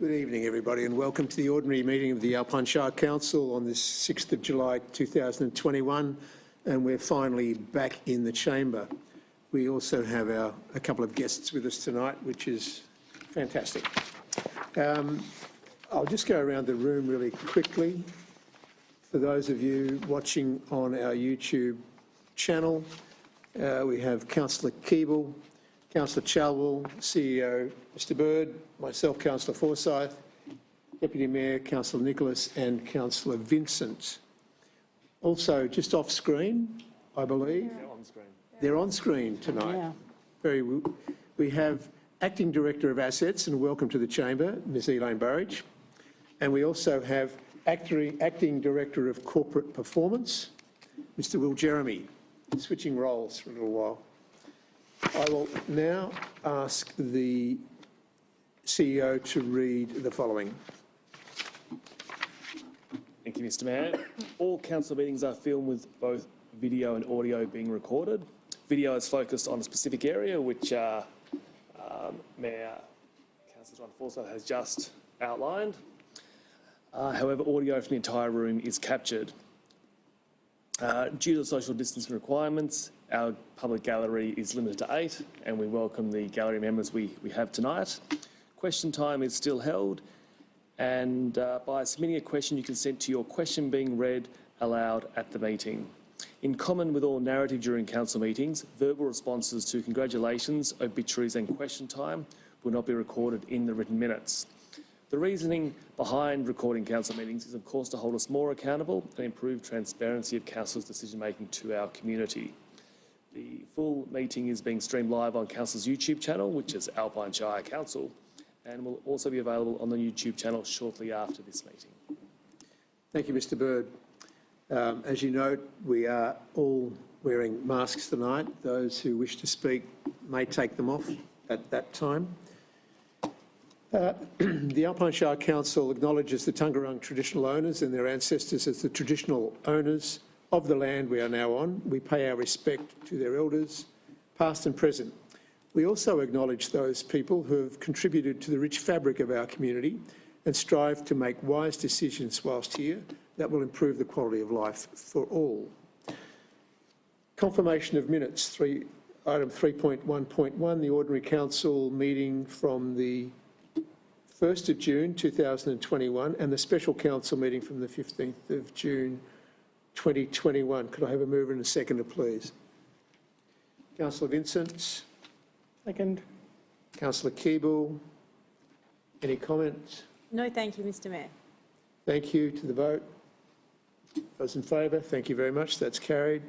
Good evening, everybody, and welcome to the ordinary meeting of the Alpine Shire Council on this 6th of July 2021, and we're finally back in the chamber. We also have a couple of guests with us tonight, which is fantastic. I'll just go around the room really quickly. For those of you watching on our YouTube channel, we have Councillor Keeble, Councillor Chalwell, CEO Mr Bird, myself, Councillor Forsyth, Deputy Mayor Councillor Nicholas and Councillor Vincent. Also, just off screen, I believe. They're on screen. They're on screen tonight. Yeah. We have Acting Director of Assets, and welcome to the chamber, Ms Elaine Burridge. And we also have Acting Director of Corporate Performance, Mr Will Jeremy, switching roles for a little while. I will now ask the CEO to read the following. Thank you, Mr Mayor. All council meetings are filmed with both video and audio being recorded. Video is focused on a specific area, which Mayor Councillor John Forsyth has just outlined. However, audio from the entire room is captured. Due to the social distancing requirements, our public gallery is limited to 8, and we welcome the gallery members we have tonight. Question time is still held, and by submitting a question, you consent to your question being read aloud at the meeting. In common with all narrative during council meetings, verbal responses to congratulations, obituaries and question time will not be recorded in the written minutes. The reasoning behind recording council meetings is, of course, to hold us more accountable and improve transparency of council's decision-making to our community. The full meeting is being streamed live on council's YouTube channel, which is Alpine Shire Council, and will also be available on the YouTube channel shortly after this meeting. Thank you, Mr Bird. As you note, we are all wearing masks tonight. Those who wish to speak may take them off at that time. The Alpine Shire Council acknowledges the Taungurung traditional owners and their ancestors as the traditional owners of the land we are now on. We pay our respect to their elders, past and present. We also acknowledge those people who have contributed to the rich fabric of our community and strive to make wise decisions whilst here that will improve the quality of life for all. Confirmation of minutes, item 3.1.1, the Ordinary Council meeting from the 1st of June 2021 and the Special Council meeting from the 15th of June 2021. Could I have a mover and a seconder, please? Councillor Vincent. Second. Councillor Keeble. Any comments? No, thank you, Mr Mayor. Thank you. To the vote. Those in favour, thank you very much. That's carried.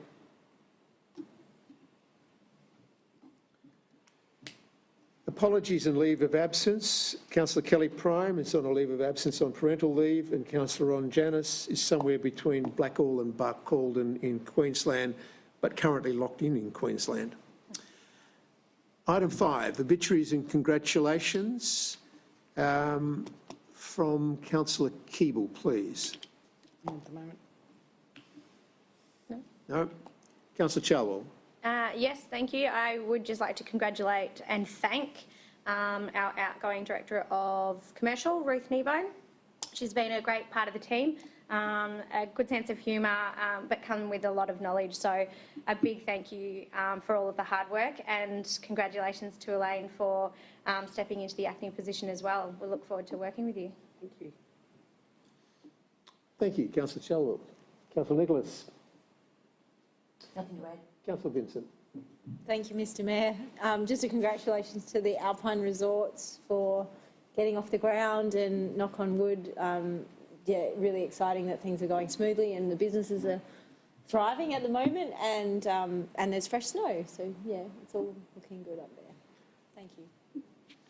Apologies and leave of absence. Councillor Kelly Prime is on a leave of absence on parental leave, and Councillor Ron Janis is somewhere between Blackall and Barcaldine in Queensland, but currently locked in Queensland. Item 5, obituaries and congratulations. From Councillor Keeble, please. At the moment. No? Councillor Chalwell. Yes, thank you. I would just like to congratulate and thank our outgoing Director of Commercial, Ruth Kneebone. She's been a great part of the team, a good sense of humour, but come with a lot of knowledge. So a big thank you for all of the hard work, and congratulations to Elaine for stepping into the acting position as well. We look forward to working with you. Thank you. Thank you, Councillor Chalwell. Councillor Nicholas. Nothing to add. Councillor Vincent. Thank you, Mr Mayor. Just a congratulations to the Alpine Resorts for getting off the ground, and knock on wood, yeah, really exciting that things are going smoothly and the businesses are thriving at the moment, and there's fresh snow. So, yeah, it's all looking good up there. Thank you.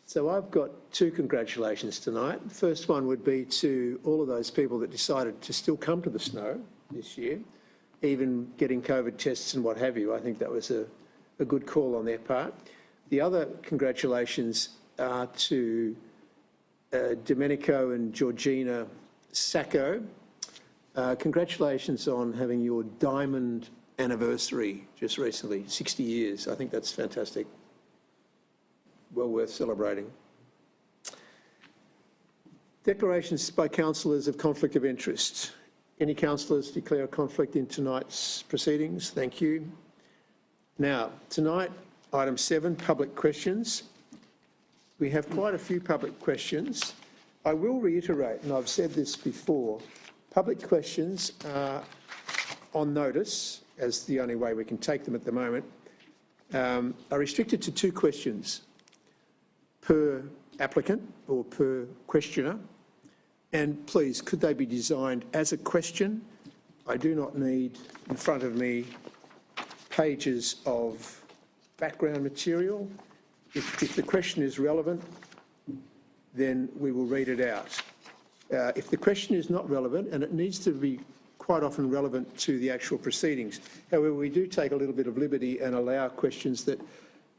So I've got 2 congratulations tonight. The first one would be to all of those people that decided to still come to the snow this year, even getting COVID tests and what have you. I think that was a good call on their part. The other congratulations are to Domenico and Georgina Sacco. Congratulations on having your diamond anniversary just recently, 60 years. I think that's fantastic. Well worth celebrating. Declarations by councillors of conflict of interest. Any councillors declare a conflict in tonight's proceedings? Thank you. Now, tonight, item 7, public questions. We have quite a few public questions. I will reiterate, and I've said this before, public questions are on notice, as the only way we can take them at the moment, are restricted to 2 questions per applicant or per questioner. And please, could they be designed as a question? I do not need in front of me pages of background material. If the question is relevant, then we will read it out. If the question is not relevant, and it needs to be quite often relevant to the actual proceedings, however, we do take a little bit of liberty and allow questions that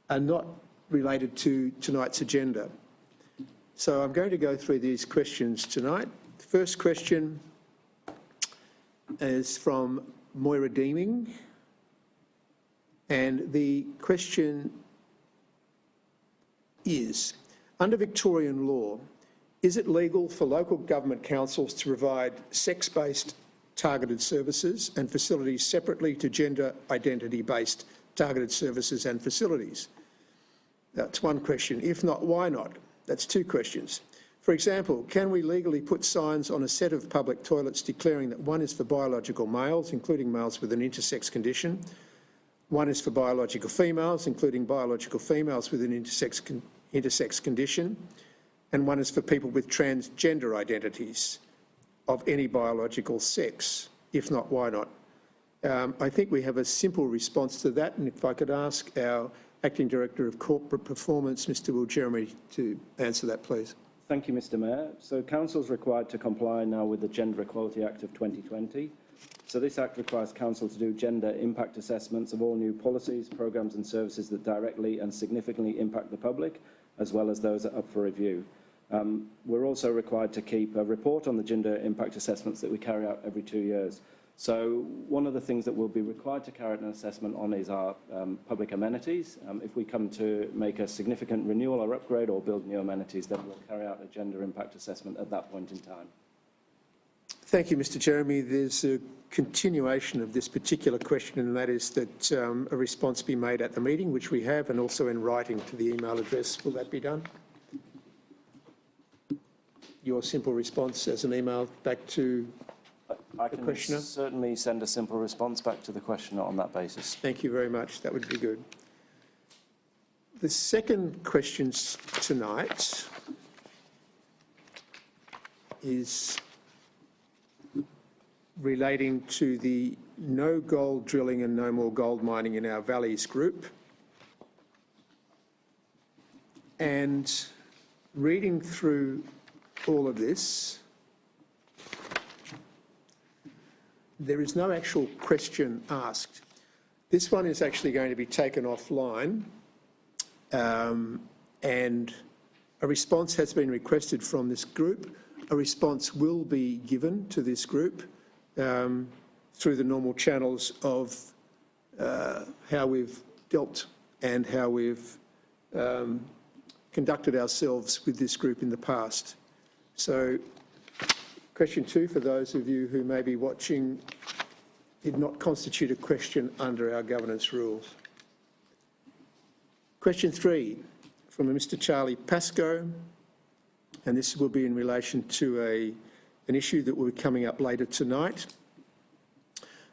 are not related to tonight's agenda. So I'm going to go through these questions tonight. The first question is from Moira Deeming, and the question is, under Victorian law, is it legal for local government councils to provide sex-based targeted services and facilities separately to gender identity-based targeted services and facilities? That's one question. If not, why not? That's 2 questions. For example, can we legally put signs on a set of public toilets declaring that one is for biological males, including males with an intersex condition, one is for biological females, including biological females with an intersex condition, and one is for people with transgender identities of any biological sex? If not, why not? I think we have a simple response to that, and if I could ask our Acting Director of Corporate Performance, Mr Will Jeremy, to answer that, please. Thank you, Mr Mayor. So Council is required to comply now with the Gender Equality Act of 2020. So this Act requires Council to do gender impact assessments of all new policies, programmes and services that directly and significantly impact the public, as well as those that are up for review. We're also required to keep a report on the gender impact assessments that we carry out every 2 years. So one of the things that we'll be required to carry out an assessment on is our public amenities. If we come to make a significant renewal or upgrade or build new amenities, then we'll carry out a gender impact assessment at that point in time. Thank you, Mr Jeremy. There's a continuation of this particular question, and that is that a response be made at the meeting, which we have, and also in writing to the email address. Will that be done? Your simple response as an email back to I the can questioner? certainly send a simple response back to the questioner on that basis. Thank you very much. That would be good. The second question tonight is relating to the no gold drilling and no more gold mining in our valleys group. And reading through all of this, there is no actual question asked. This one is actually going to be taken offline, and a response has been requested from this group. A response will be given to this group through the normal channels of how we've dealt and how we've conducted ourselves with this group in the past. So, question 2, for those of you who may be watching, did not constitute a question under our governance rules. Question 3, from a Mr Charlie Pascoe, and this will be in relation to an issue that will be coming up later tonight.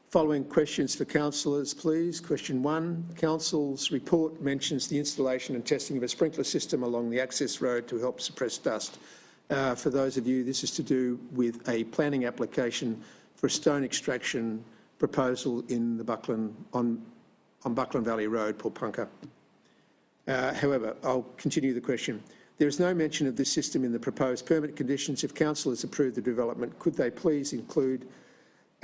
Following questions for councillors, please. Question 1, Council's report mentions the installation and testing of a sprinkler system along the access road to help suppress dust. For those of you, this is to do with a planning application for a stone extraction proposal in the Buckland, on Buckland Valley Road, Pulpunka. However, I'll continue the question. There is no mention of this system in the proposed permit conditions. If council has approved the development, could they please include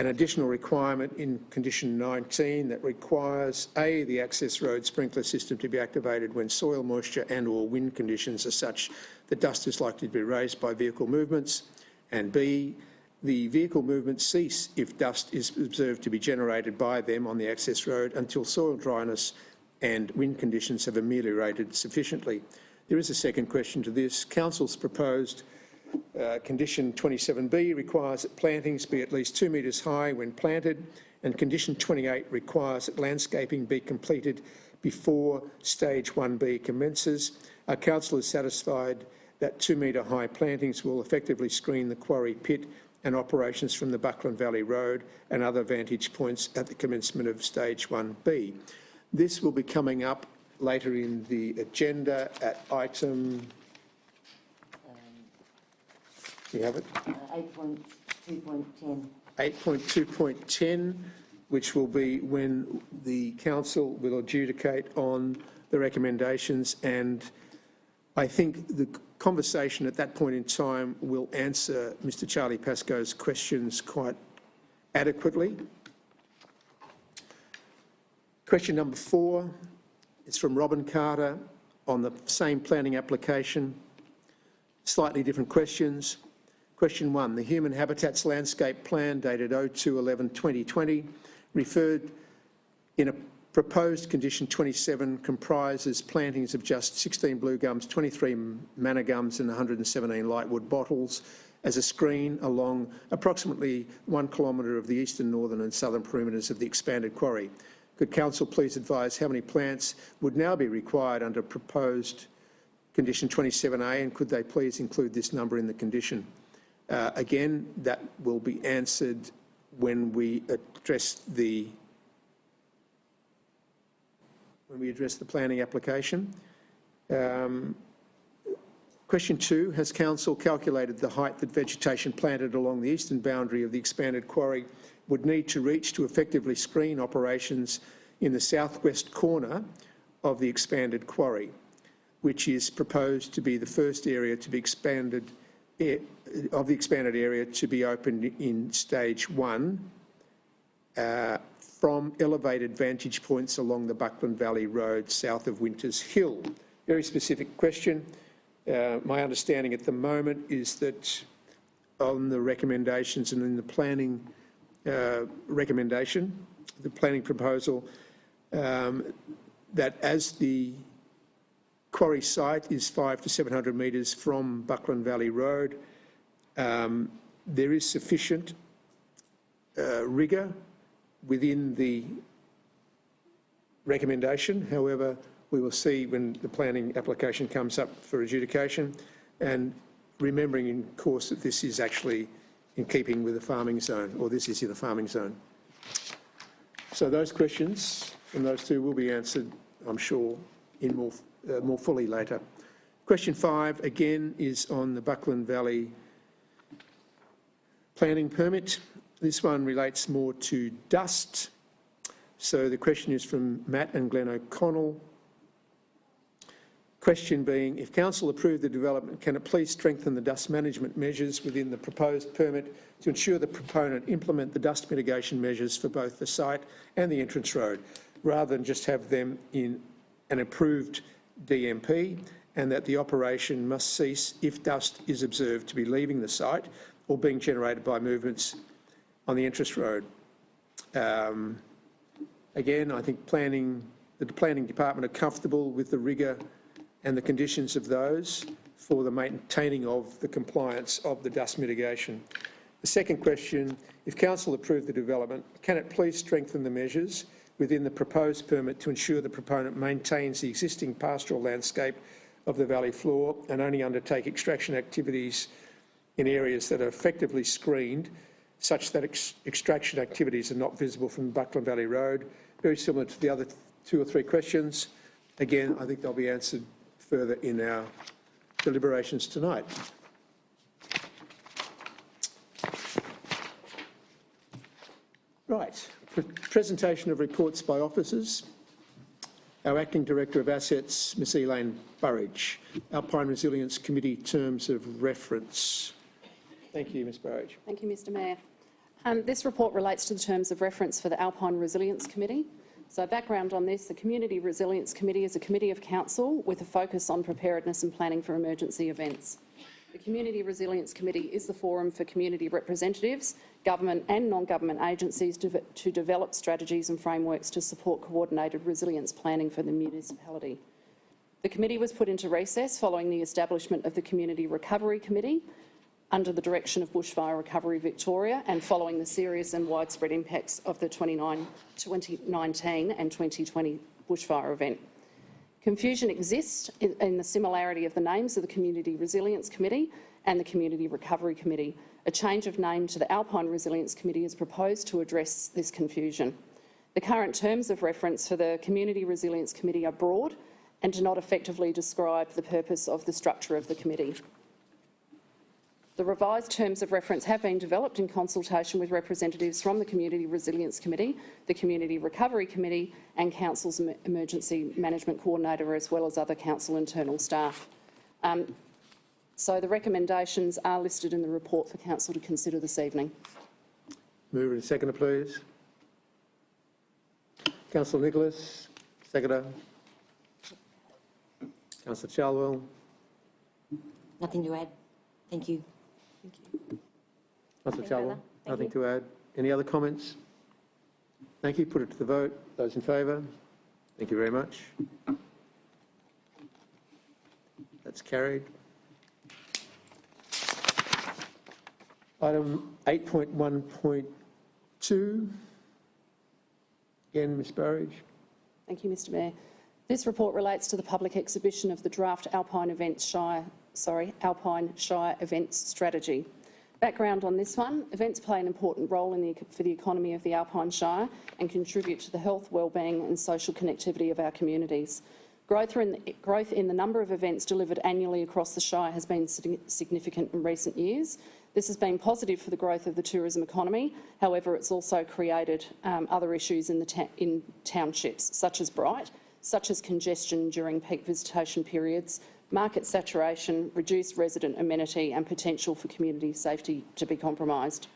an additional requirement in condition 19 that requires A, the access road sprinkler system to be activated when soil moisture and or wind conditions are such that dust is likely to be raised by vehicle movements, and B, the vehicle movements cease if dust is observed to be generated by them on the access road until soil dryness and wind conditions have ameliorated sufficiently. There is a second question to this. Council's proposed Condition 27B requires that plantings be at least 2 metres high when planted, and condition 28 requires that landscaping be completed before stage 1B commences. Our council is satisfied that 2 metre high plantings will effectively screen the quarry pit and operations from the Buckland Valley Road and other vantage points at the commencement of stage 1B. This will be coming up later in the agenda at item, you have it? 8.2.10. 8.2.10, which will be when the council will adjudicate on the recommendations, and I think the conversation at that point in time will answer Mr. Charlie Pascoe's questions quite adequately. Question number 4 is from Robin Carter on the same planning application. Slightly different questions. Question 1, the Human Habitats Landscape Plan dated 02/11/2020 referred in a proposed condition 27 comprises plantings of just 16 blue gums, 23 manna gums and 117 lightwood bottles as a screen along approximately 1 kilometre of the eastern, northern and southern perimeters of the expanded quarry. Could council please advise how many plants would now be required under proposed condition 27A, and could they please include this number in the condition? Again, that will be answered when we address the planning application. Question 2, has council calculated the height that vegetation planted along the eastern boundary of the expanded quarry would need to reach to effectively screen operations in the southwest corner of the expanded quarry, which is proposed to be the first area to be expanded of the expanded area to be opened in stage 1 from elevated vantage points along the Buckland Valley Road south of Winters Hill? Very specific question. My understanding at the moment is that on the recommendations and in the planning recommendation, the planning proposal, that as the quarry site is 500 to 700 metres from Buckland Valley Road, there is sufficient rigour within the recommendation. However, we will see when the planning application comes up for adjudication, and remembering in course that this is actually in keeping with the farming zone, or this is in the farming zone. So those questions from those two will be answered, I'm sure, in more fully later. Question 5 again is on the Buckland Valley planning permit. This one relates more to dust. So the question is from Matt and Glenn O'Connell. Question being, if council approve the development, can it please strengthen the dust management measures within the proposed permit to ensure the proponent implement the dust mitigation measures for both the site and the entrance road, rather than just have them in an approved DMP, and that the operation must cease if dust is observed to be leaving the site or being generated by movements on the entrance road? Again, I think the planning department are comfortable with the rigour and the conditions of those for the maintaining of the compliance of the dust mitigation. The second question, if council approve the development, can it please strengthen the measures within the proposed permit to ensure the proponent maintains the existing pastoral landscape of the valley floor and only undertake extraction activities in areas that are effectively screened, such that extraction activities are not visible from Buckland Valley Road? Very similar to the other 2 or 3 questions. Again, I think they'll be answered further in our deliberations tonight. Right, presentation of reports by officers. Our Acting Director of Assets, Ms Elaine Burridge. Alpine Resilience Committee terms of reference. Thank you, Ms Burridge. Thank you, Mr Mayor. This report relates to the terms of reference for the Alpine Resilience Committee. So background on this, the Community Resilience Committee is a committee of council with a focus on preparedness and planning for emergency events. The Community Resilience Committee is the forum for community representatives, government and non-government agencies to develop strategies and frameworks to support coordinated resilience planning for the municipality. The committee was put into recess following the establishment of the Community Recovery Committee, under the direction of Bushfire Recovery Victoria and following the serious and widespread impacts of the 2019 and 2020 bushfire event. Confusion exists in the similarity of the names of the Community Resilience Committee and the Community Recovery Committee. A change of name to the Alpine Resilience Committee is proposed to address this confusion. The current terms of reference for the Community Resilience Committee are broad and do not effectively describe the purpose of the structure of the committee. The revised terms of reference have been developed in consultation with representatives from the Community Resilience Committee, the Community Recovery Committee and Council's Emergency Management Coordinator, as well as other council internal staff. So the recommendations are listed in the report for council to consider this evening. Mover and seconder, please. Councillor Nicholas, seconder. Councillor Chalwell. Nothing to add. Thank you. Councillor Nothing further. Chalwell, Thank nothing you. to add. Any other comments? Thank you. Put it to the vote. Those in favour? Thank you very much. That's carried. Item 8.1.2. Again, Ms Burridge. Thank you, Mr Mayor. This report relates to the public exhibition of the draft Alpine Shire Events Strategy. Background on this one: events play an important role for the economy of the Alpine Shire and contribute to the health, wellbeing and social connectivity of our communities. Growth in the number of events delivered annually across the Shire has been significant in recent years. This has been positive for the growth of the tourism economy. However, it's also created other issues in townships, such as congestion during peak visitation periods, market saturation, reduced resident amenity and potential for community safety to be compromised.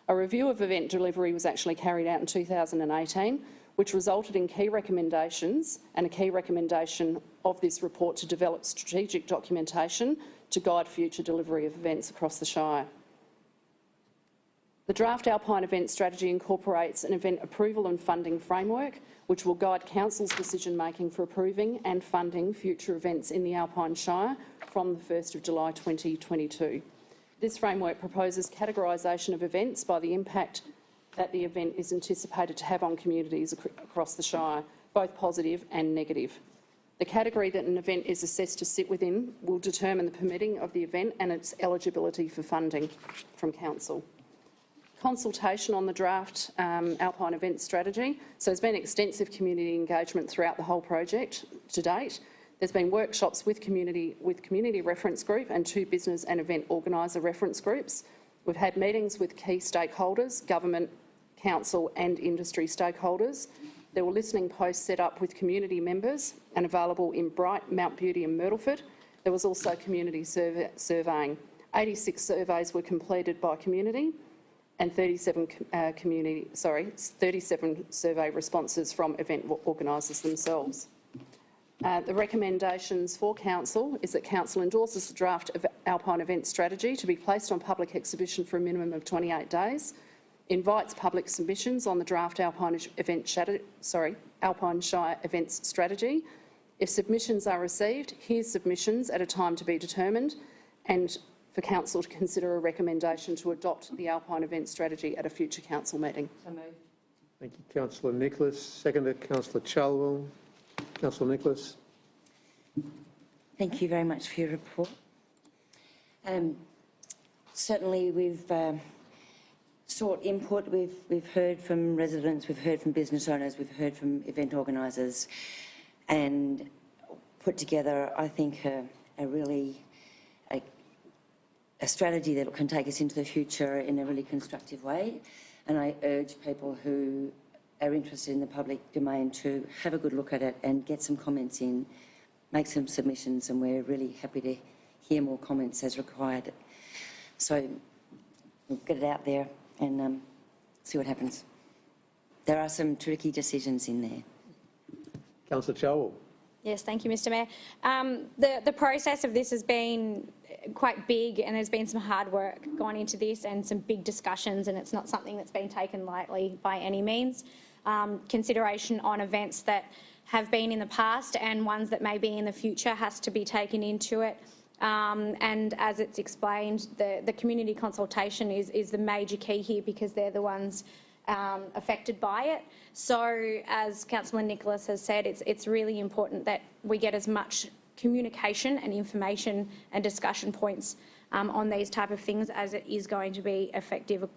A review of event delivery was actually carried out in 2018, which resulted in key recommendations, and a key recommendation of this report to develop strategic documentation to guide future delivery of events across the Shire. The draft Alpine Event Strategy incorporates an event approval and funding framework which will guide Council's decision-making for approving and funding future events in the Alpine Shire from the 1st of July 2022. This framework proposes categorisation of events by the impact that the event is anticipated to have on communities across the Shire, both positive and negative. The category that an event is assessed to sit within will determine the permitting of the event and its eligibility for funding from Council. Consultation on the draft Alpine Event Strategy. So there's been extensive community engagement throughout the whole project to date. There's been workshops with community reference group and 2 business and event organiser reference groups. We've had meetings with key stakeholders, government, council and industry stakeholders. There were listening posts set up with community members and available in Bright, Mount Beauty and Myrtleford. There was also community surveying. 86 surveys were completed by community and 37 survey responses from event organisers themselves. The recommendations for Council is that Council endorses the draft of Alpine Event Strategy to be placed on public exhibition for a minimum of 28 days, invites public submissions on the draft Alpine Shire Events Strategy. If submissions are received, hears submissions at a time to be determined, and for Council to consider a recommendation to adopt the Alpine Event Strategy at a future Council meeting. So moved. Thank you, Councillor Nicholas. Seconder, Councillor Chalwell. Councillor Nicholas. Thank you very much for your report. Certainly we've sought input. We've heard from residents, we've heard from business owners, we've heard from event organisers, and put together, I think, a strategy that can take us into the future in a really constructive way. And I urge people who are interested in the public domain to have a good look at it and get some comments in, make some submissions, and we're really happy to hear more comments as required. So we'll get it out there and see what happens. There are some tricky decisions in there. Councillor Chalwell. Yes, thank you, Mr Mayor. The process of this has been quite big, and there's been some hard work gone into this and some big discussions, and it's not something that's been taken lightly by any means. Consideration on events that have been in the past and ones that may be in the future has to be taken into it. And as it's explained, the community consultation is the major key here because they're the ones affected by it. So as Councillor Nicholas has said, it's really important that we get as much communication and information and discussion points on these type of things as it is going to be effective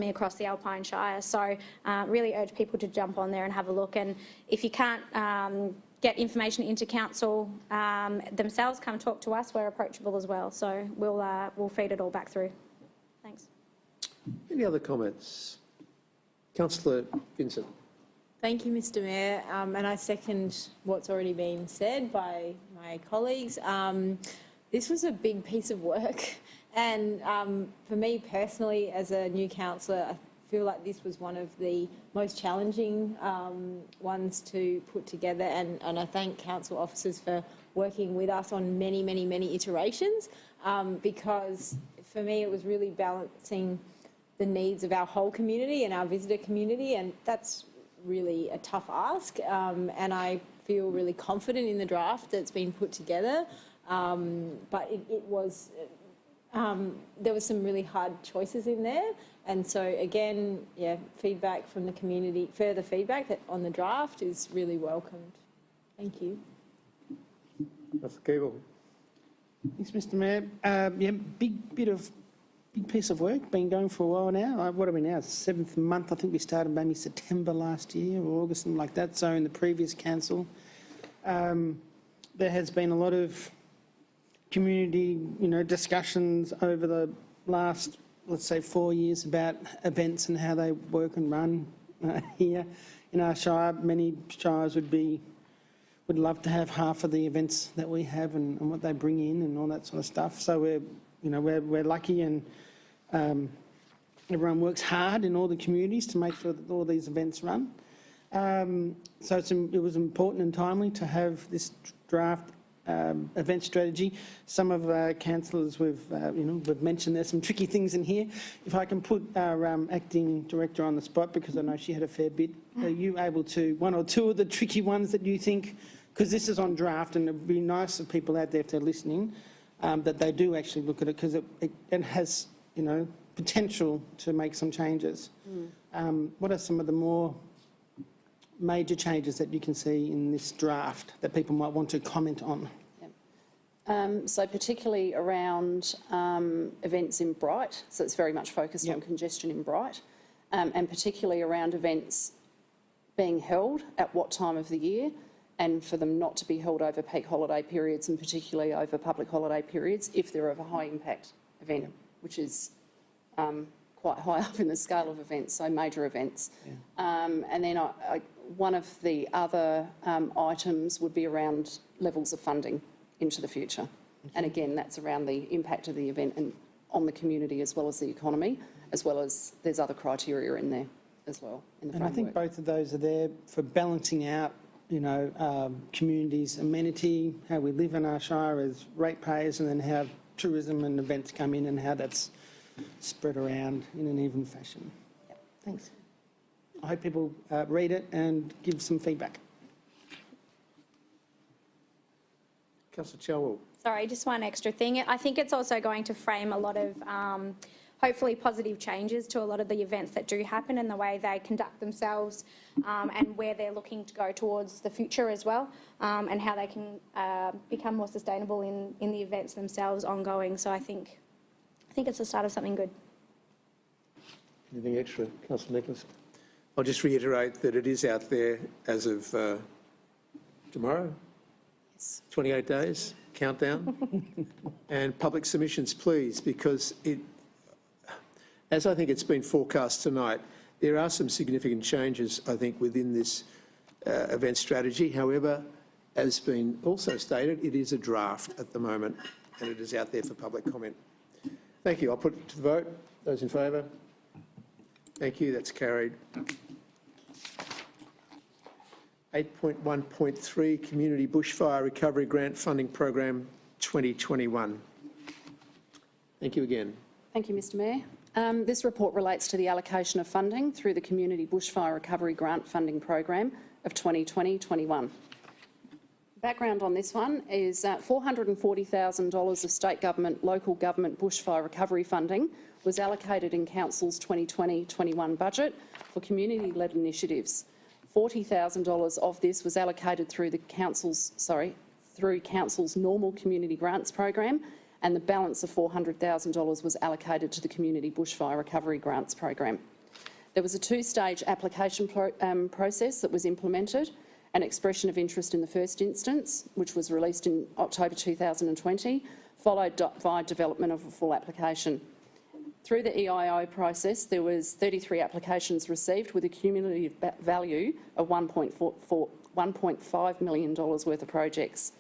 across the Alpine Shire. So really urge people to jump on there and have a look. And if you can't get information into council themselves, come talk to us. We're approachable as well. So we'll feed it all back through. Thanks. Any other comments? Councillor Vincent. Thank you, Mr Mayor, and I second what's already been said by my colleagues. This was a big piece of work, and for me personally, as a new councillor, I feel like this was one of the most challenging ones to put together, and I thank council officers for working with us on many, many, many iterations, because for me it was really balancing the needs of our whole community and our visitor community, and that's really a tough ask, and I feel really confident in the draft that's been put together, but it was there was some really hard choices in there, and so again, yeah, feedback from the community, further feedback on the draft is really welcomed. Thank you. Councillor Keeble. Thanks, Mr Mayor. Yeah, big piece of work, been going for a while now. What are we now? 7th month. I think we started maybe September last year or August, something like that. So in the previous council, there has been a lot of community, discussions over the last, let's say, 4 years about events and how they work and run here in our shire. Many shires would love to have half of the events that we have and what they bring in and all that sort of stuff. So we're lucky, and everyone works hard in all the communities to make sure that all these events run. So it was important and timely to have this draft event strategy. Some of our councillors, we've mentioned there's some tricky things in here. If I can put our acting director on the spot, because I know she had a fair bit, are you able to, one or two of the tricky ones that you think, because this is on draft, and it'd be nice for people out there if they're listening, that they do actually look at it, because it has, potential to make some changes. What are some of the more major changes that you can see in this draft that people might want to comment on? So particularly around events in Bright, so it's very much focused on congestion in Bright, and particularly around events being held at what time of the year, and for them not to be held over peak holiday periods, and particularly over public holiday periods if they're of a high impact event, which is quite high up in the scale of events, so major events. And then one of the other items would be around levels of funding into the future. And again, that's around the impact of the event and on the community as well as the economy, as well as there's other criteria in there as well. And I think both of those are there for balancing out communities' amenity, how we live in our shire as ratepayers, and then how tourism and events come in and how that's spread around in an even fashion. Thanks. I hope people read it and give some feedback. Councillor Chalwell. Sorry, just one extra thing. I think it's also going to frame a lot of hopefully positive changes to a lot of the events that do happen and the way they conduct themselves, and where they're looking to go towards the future as well, and how they can become more sustainable in the events themselves ongoing. So I think it's the start of something good. Anything extra, Councillor Nicholas? I'll just reiterate that it is out there as of tomorrow. Yes. 28 days, countdown. And public submissions, please, because as I think it's been forecast tonight, there are some significant changes, I think, within this event strategy. However, as been also stated, it is a draft at the moment, and it is out there for public comment. Thank you. I'll put it to the vote. Those in favour? Thank you. That's carried. 8.1.3 Community Bushfire Recovery Grant Funding Program 2021. Thank you again. Thank you, Mr Mayor. This report relates to the allocation of funding through the Community Bushfire Recovery Grant Funding Program of 2020-21. Background on this one is $440,000 of state government, local government bushfire recovery funding was allocated in Council's 2020-21 budget for community-led initiatives. $40,000 of this was allocated through Council's normal community grants program, and the balance of $400,000 was allocated to the Community Bushfire Recovery Grants program. There was a two-stage application process that was implemented: an expression of interest in the first instance, which was released in October 2020, followed by development of a full application. Through the EIO process, there was 33 applications received with a cumulative value of $1.5 million worth of projects.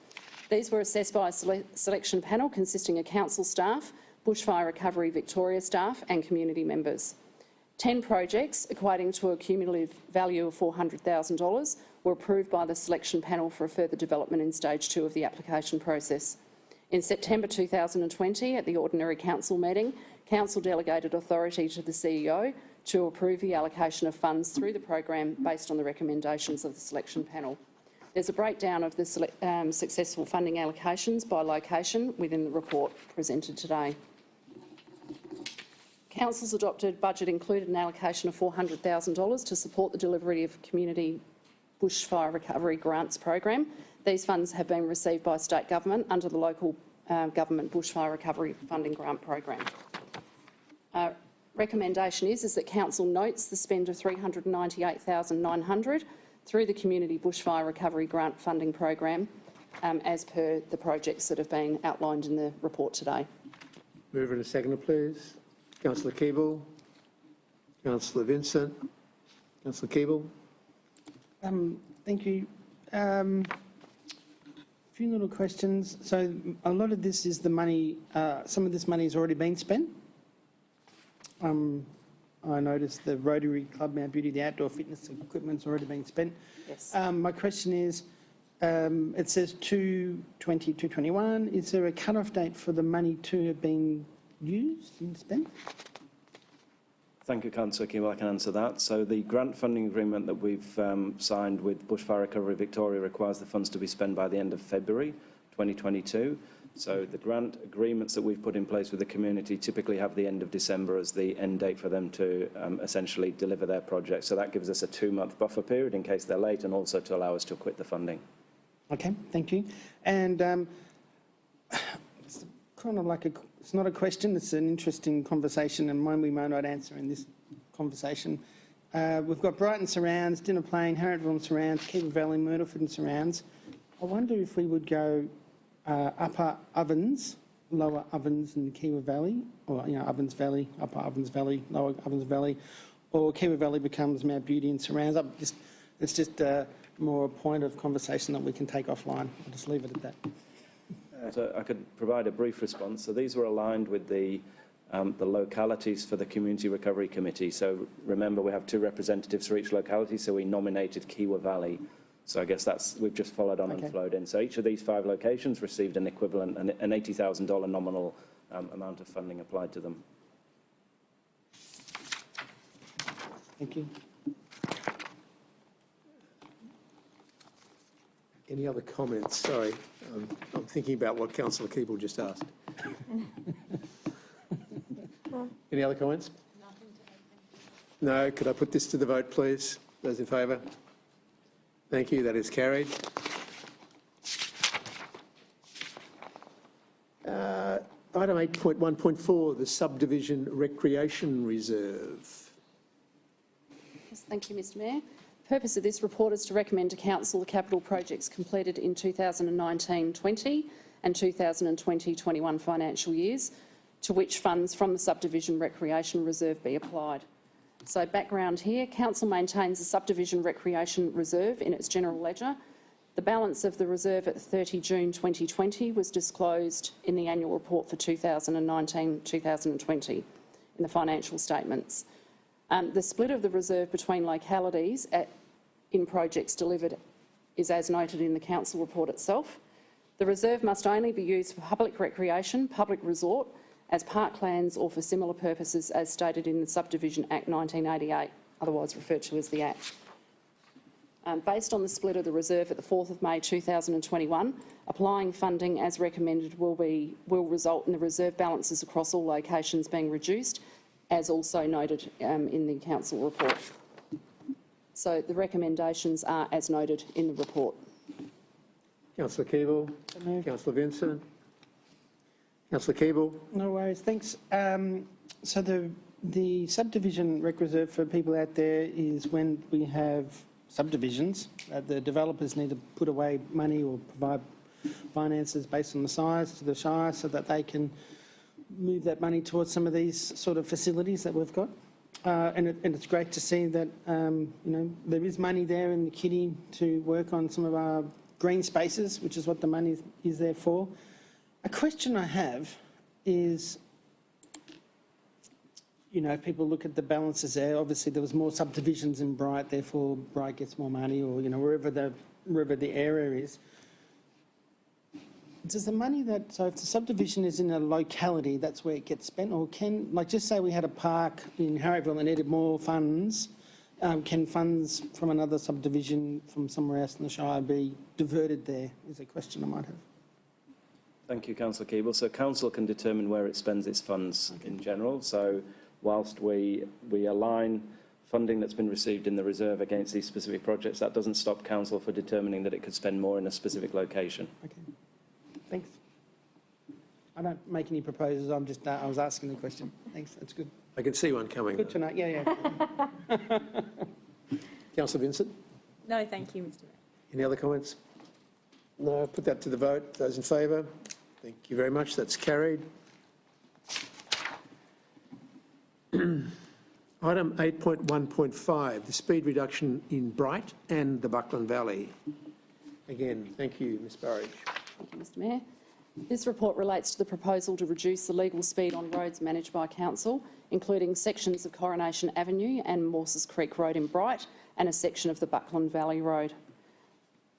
These were assessed by a selection panel consisting of council staff, Bushfire Recovery Victoria staff and community members. 10 projects, equating to a cumulative value of $400,000, were approved by the selection panel for a further development in stage 2 of the application process. In September 2020, at the ordinary council meeting, Council delegated authority to the CEO to approve the allocation of funds through the program based on the recommendations of the selection panel. There's a breakdown of the successful funding allocations by location within the report presented today. Council's adopted budget included an allocation of $400,000 to support the delivery of Community Bushfire Recovery Grants program. These funds have been received by state government under the local government Bushfire Recovery Funding Grant program. Recommendation is that Council notes the spend of $398,900 through the Community Bushfire Recovery Grant Funding program as per the projects that have been outlined in the report today. Mover and a seconder, please. Councillor Keeble. Councillor Vincent. Councillor Keeble. Thank you. A few little questions. So a lot of this is the money, some of this money has already been spent. I noticed the Rotary Club Mount Beauty, the outdoor fitness equipment's already been spent. Yes. My question is, it says 2/20, 2/21. Is there a cut-off date for the money to have been used and spent? Thank you, Councillor Keeble. I can answer that. So the grant funding agreement that we've signed with Bushfire Recovery Victoria requires the funds to be spent by the end of February 2022. So the grant agreements that we've put in place with the community typically have the end of December as the end date for them to essentially deliver their project. So that gives us a 2-month buffer period in case they're late, and also to allow us to acquit the funding. Okay, thank you. And it's kind of like it's not a question, it's an interesting conversation, and one we may not answer in this conversation. We've got Brighton surrounds, Dinner Plain, Harriettville and surrounds, Kiewa Valley, Myrtleford and surrounds. I wonder if we would go upper Ovens, lower Ovens in the Kiewa Valley, or Ovens Valley, upper Ovens Valley, lower Ovens Valley, or Kiewa Valley becomes Mount Beauty and surrounds. It's just more a point of conversation that we can take offline. I'll just leave it at that. So I could provide a brief response. So these were aligned with the localities for the Community Recovery Committee. So remember, we have 2 representatives for each locality, so we nominated Kiewa Valley. So I guess we've just followed on and flowed in. So each of these 5 locations received an equivalent, an $80,000 nominal amount of funding applied to them. Thank you. Any other comments? Sorry, I'm thinking about what Councillor Keeble just asked. Any other comments? No. Could I put this to the vote, please? Those in favour? Thank you. That is carried. Item 8.1.4, the Subdivision Recreation Reserve. Yes, thank you, Mr Mayor. The purpose of this report is to recommend to Council the capital projects completed in 2019-20 and 2020-21 financial years, to which funds from the Subdivision Recreation Reserve be applied. So background here, Council maintains the Subdivision Recreation Reserve in its general ledger. The balance of the reserve at 30 June 2020 was disclosed in the annual report for 2019-2020 in the financial statements. The split of the reserve between localities in projects delivered is as noted in the Council report itself. The reserve must only be used for public recreation, public resort, as parklands or for similar purposes as stated in the Subdivision Act 1988, otherwise referred to as the Act. Based on the split of the reserve at the 4th of May 2021, applying funding as recommended will result in the reserve balances across all locations being reduced, as also noted in the council report. So the recommendations are as noted in the report. Councillor Keeble, Councillor Vincent. Councillor Keeble. No worries, thanks. So the subdivision rec reserve for people out there is when we have subdivisions, the developers need to put away money or provide finances based on the size to the Shire so that they can move that money towards some of these sort of facilities that we've got. And it's great to see that, there is money there in the kitty to work on some of our green spaces, which is what the money is there for. A question I have is, if people look at the balances there, obviously there was more subdivisions in Bright, therefore Bright gets more money, or, wherever the area is. Does the money so if the subdivision is in a locality, that's where it gets spent, or just say we had a park in Harryville and needed more funds, can funds from another subdivision from somewhere else in the Shire be diverted there, is a question I might have. Thank you, Councillor Keeble. So council can determine where it spends its funds in general. So whilst we align funding that's been received in the reserve against these specific projects, that doesn't stop council for determining that it could spend more in a specific location. Okay, thanks. I don't make any proposals, I was asking the question. Thanks, that's good. I can see one coming. Good to know, yeah. Councillor Vincent. No, thank you, Mr Mayor. Any other comments? No, put that to the vote. Those in favour? Thank you very much. That's carried. Item 8.1.5, the speed reduction in Bright and the Buckland Valley. Again, thank you, Ms Burridge. Thank you, Mr Mayor. This report relates to the proposal to reduce the legal speed on roads managed by Council, including sections of Coronation Avenue and Morses Creek Road in Bright and a section of the Buckland Valley Road.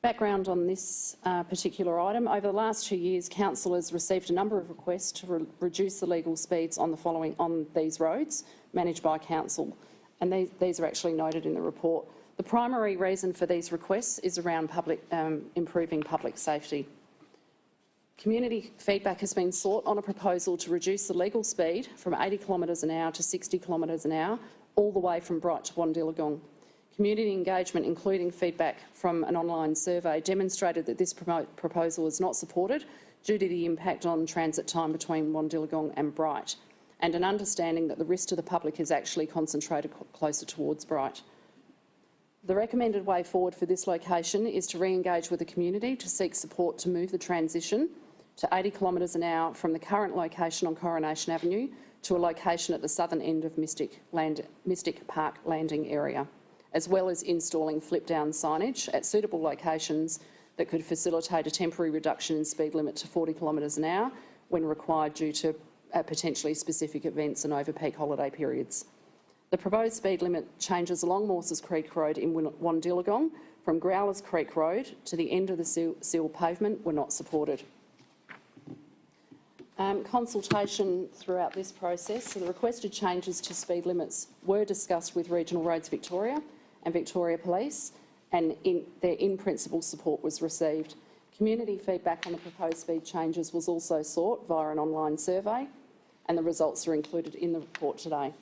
Background on this particular item: over the last 2 years, Council has received a number of requests to reduce the legal speeds on these roads managed by Council, and these are actually noted in the report. The primary reason for these requests is around improving public safety. Community feedback has been sought on a proposal to reduce the legal speed from 80 kilometres an hour to 60 kilometres an hour, all the way from Bright to Wandillagong. Community engagement, including feedback from an online survey, demonstrated that this proposal is not supported due to the impact on transit time between Wandillagong and Bright, and an understanding that the risk to the public is actually concentrated closer towards Bright. The recommended way forward for this location is to re-engage with the community to seek support to move the transition to 80 kilometres an hour from the current location on Coronation Avenue to a location at the southern end of Mystic Park landing area, as well as installing flip-down signage at suitable locations that could facilitate a temporary reduction in speed limit to 40 kilometres an hour when required due to potentially specific events and over-peak holiday periods. The proposed speed limit changes along Morses Creek Road in Wandillagong from Growlers Creek Road to the end of the seal pavement were not supported. Consultation throughout this process, so the requested changes to speed limits were discussed with Regional Roads Victoria and Victoria Police, and their in-principle support was received. Community feedback on the proposed speed changes was also sought via an online survey, and the results are included in the report today.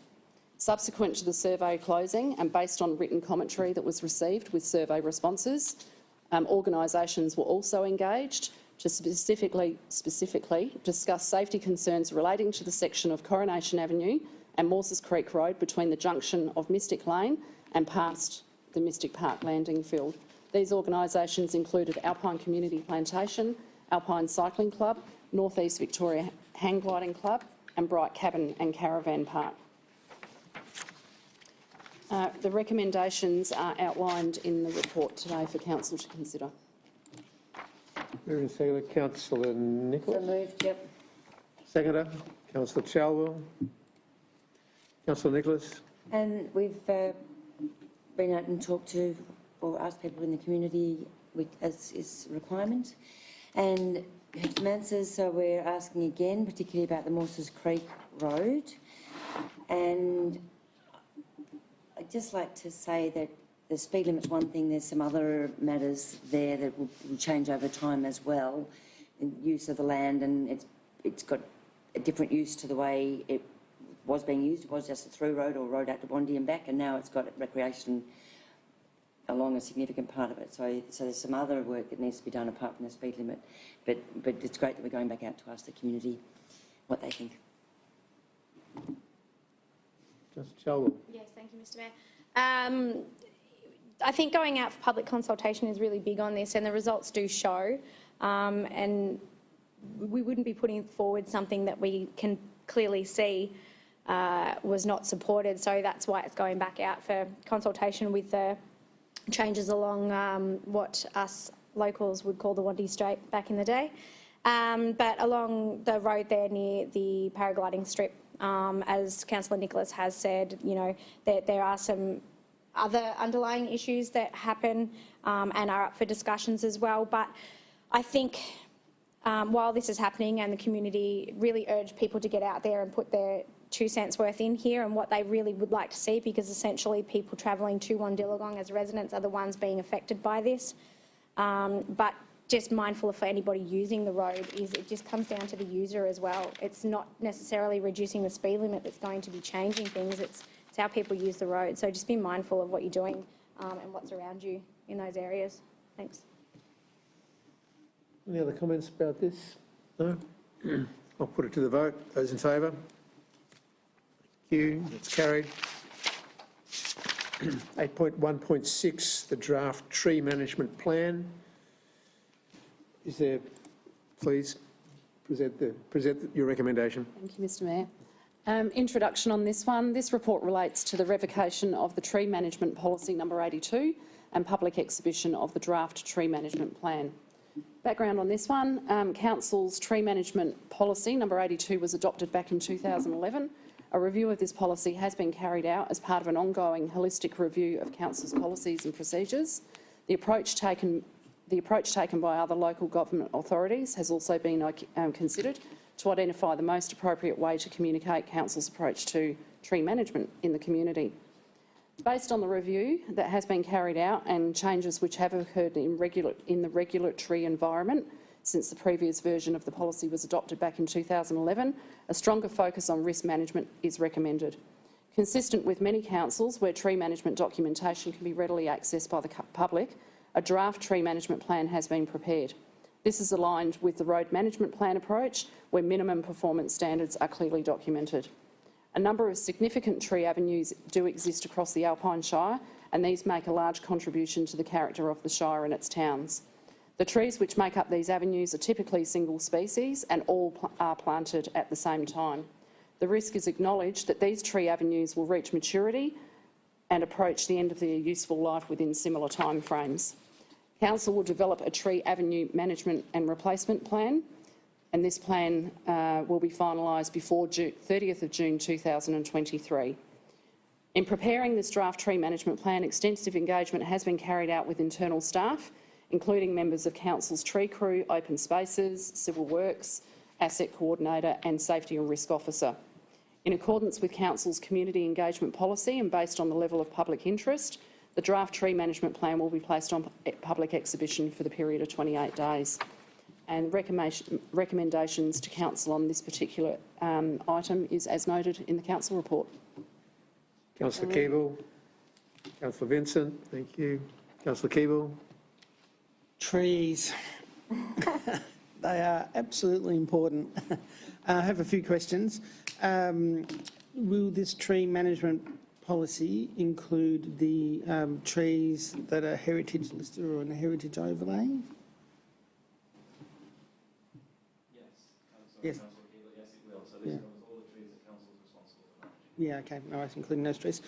Subsequent to the survey closing and based on written commentary that was received with survey responses, organisations were also engaged to specifically discuss safety concerns relating to the section of Coronation Avenue and Morses Creek Road between the junction of Mystic Lane and past the Mystic Park landing field. These organisations included Alpine Community Plantation, Alpine Cycling Club, North East Victoria Hang Gliding Club and Bright Cabin and Caravan Park. The recommendations are outlined in the report today for Council to consider. Moving seconder, Councillor Nicholas. So moved, yep. Seconder, Councillor Chalwell. Councillor Nicholas. And we've been out and talked to or asked people in the community as is requirement, and had some answers, so we're asking again, particularly about the Morses Creek Road. And I'd just like to say that the speed limit's one thing. There's some other matters there that will change over time as well. The use of the land, and it's got a different use to the way it was being used. It was just a through road or road out to Bondi and back, and now it's got recreation along a significant part of it. So there's some other work that needs to be done apart from the speed limit. But it's great that we're going back out to ask the community what they think. Councillor Chalwell. Yes, thank you, Mr Mayor. I think going out for public consultation is really big on this, and the results do show. And we wouldn't be putting forward something that we can clearly see was not supported. So that's why it's going back out for consultation with the changes along what us locals would call the Wandy Strait back in the day. But along the road there near the paragliding strip, as Councillor Nicholas has said, you know, there are some other underlying issues that happen and are up for discussions as well. But I think while this is happening, and the community really urge people to get out there and put their 2 cents worth in here and what they really would like to see, because essentially people travelling to Wandillagong as residents are the ones being affected by this. But just mindful for anybody using the road is it just comes down to the user as well. It's not necessarily reducing the speed limit that's going to be changing things. It's how people use the road. So just be mindful of what you're doing and what's around you in those areas. Thanks. Any other comments about this? No? I'll put it to the vote. Those in favour? Thank you. It's carried. 8.1.6, the draft tree management plan. Is there, please, present your recommendation. Thank you, Mr Mayor. Introduction on this one. This report relates to the revocation of the Tree Management Policy number 82 and public exhibition of the draft Tree Management Plan. Background on this one, Council's Tree Management Policy number 82 was adopted back in 2011. A review of this policy has been carried out as part of an ongoing holistic review of Council's policies and procedures. The approach taken by other local government authorities has also been considered to identify the most appropriate way to communicate Council's approach to tree management in the community. Based on the review that has been carried out and changes which have occurred in the regulatory environment since the previous version of the policy was adopted back in 2011, a stronger focus on risk management is recommended. Consistent with many councils where tree management documentation can be readily accessed by the public, a draft tree management plan has been prepared. This is aligned with the road management plan approach, where minimum performance standards are clearly documented. A number of significant tree avenues do exist across the Alpine Shire, and these make a large contribution to the character of the Shire and its towns. The trees which make up these avenues are typically single species and all are planted at the same time. The risk is acknowledged that these tree avenues will reach maturity and approach the end of their useful life within similar timeframes. Council will develop a tree avenue management and replacement plan, and this plan will be finalised before 30th of June 2023. In preparing this draft tree management plan, extensive engagement has been carried out with internal staff, including members of Council's tree crew, open spaces, civil works, asset coordinator and safety and risk officer. In accordance with Council's community engagement policy and based on the level of public interest, the draft tree management plan will be placed on public exhibition for the period of 28 days. And recommendations to Council on this particular item is as noted in the Council report. Councillor Keeble. Councillor Vincent, thank you. Councillor Keeble. Trees. They are absolutely important. I have a few questions. Will this tree management policy include the trees that are heritage listed or in a heritage overlay? Yes. Yes, it will. So this covers all the trees that Council is responsible for managing. Yeah, okay, no, it's including those trees.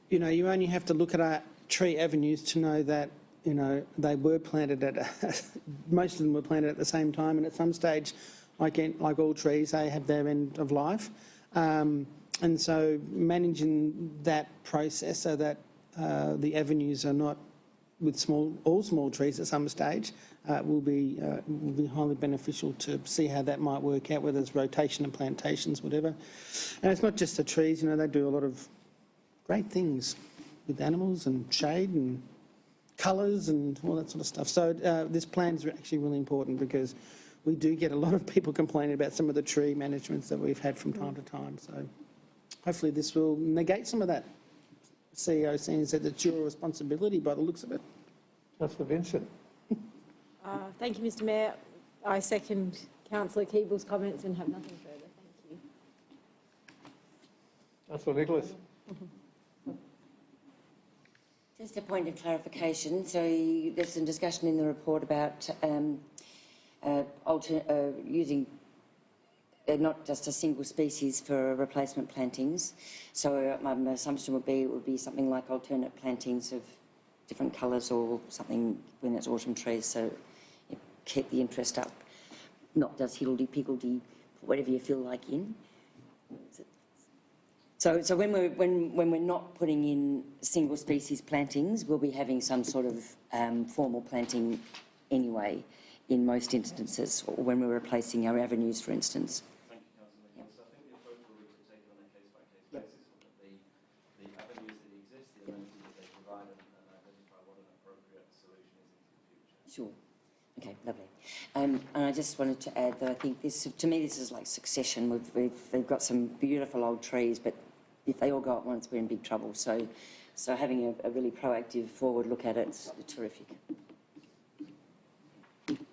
You know, you only have to look at our tree avenues to know that, you know, they were planted at, most of them were planted at the same time, and at some stage, like all trees, they have their end of life. And so managing that process so that the avenues are not with all small trees at some stage will be highly beneficial to see how that might work out, whether it's rotation and plantations, whatever. And it's not just the trees, you know, they do a lot of great things with animals and shade and colours and all that sort of stuff. So this plan is actually really important because we do get a lot of people complaining about some of the tree managements that we've had from time to time. So hopefully this will negate some of that. CEO saying that it's your responsibility by the looks of it. Councillor Vincent. Thank you, Mr Mayor. I second Councillor Keeble's comments and have nothing further. Thank you. Councillor Nicholas. Just a point of clarification. So there's some discussion in the report about using not just a single species for replacement plantings. So my assumption would be it would be something like alternate plantings of different colours or something when it's autumn trees, so you keep the interest up, not just higgledy-piggledy, whatever you feel like in. So when we're not putting in single species plantings, we'll be having some sort of formal planting anyway in most instances, or when we're replacing our avenues, for instance. Thank you, Councillor Nicholas. I think the approach will be to take it on a case-by-case basis, look at the avenues that exist, the amenities that they provide, and identify what an appropriate solution is into the future. Sure. Okay, lovely. And I just wanted to add that I think this, to me, this is like succession. We've got some beautiful old trees, but if they all go at once, we're in big trouble. So having a really proactive forward look at it's terrific.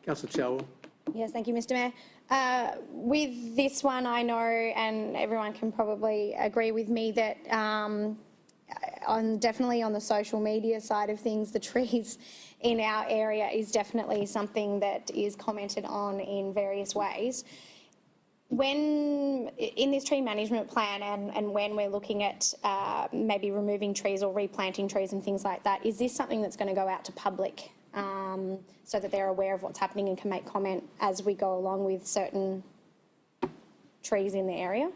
Councillor Chalwell. Yes, thank you, Mr Mayor. With this one, I know, and everyone can probably agree with me, that definitely on the social media side of things, the trees in our area is definitely something that is commented on in various ways. When in this tree management plan and when we're looking at maybe removing trees or replanting trees and things like that, is this something that's going to go out to public so that they're aware of what's happening and can make comment as we go along with certain trees in the area?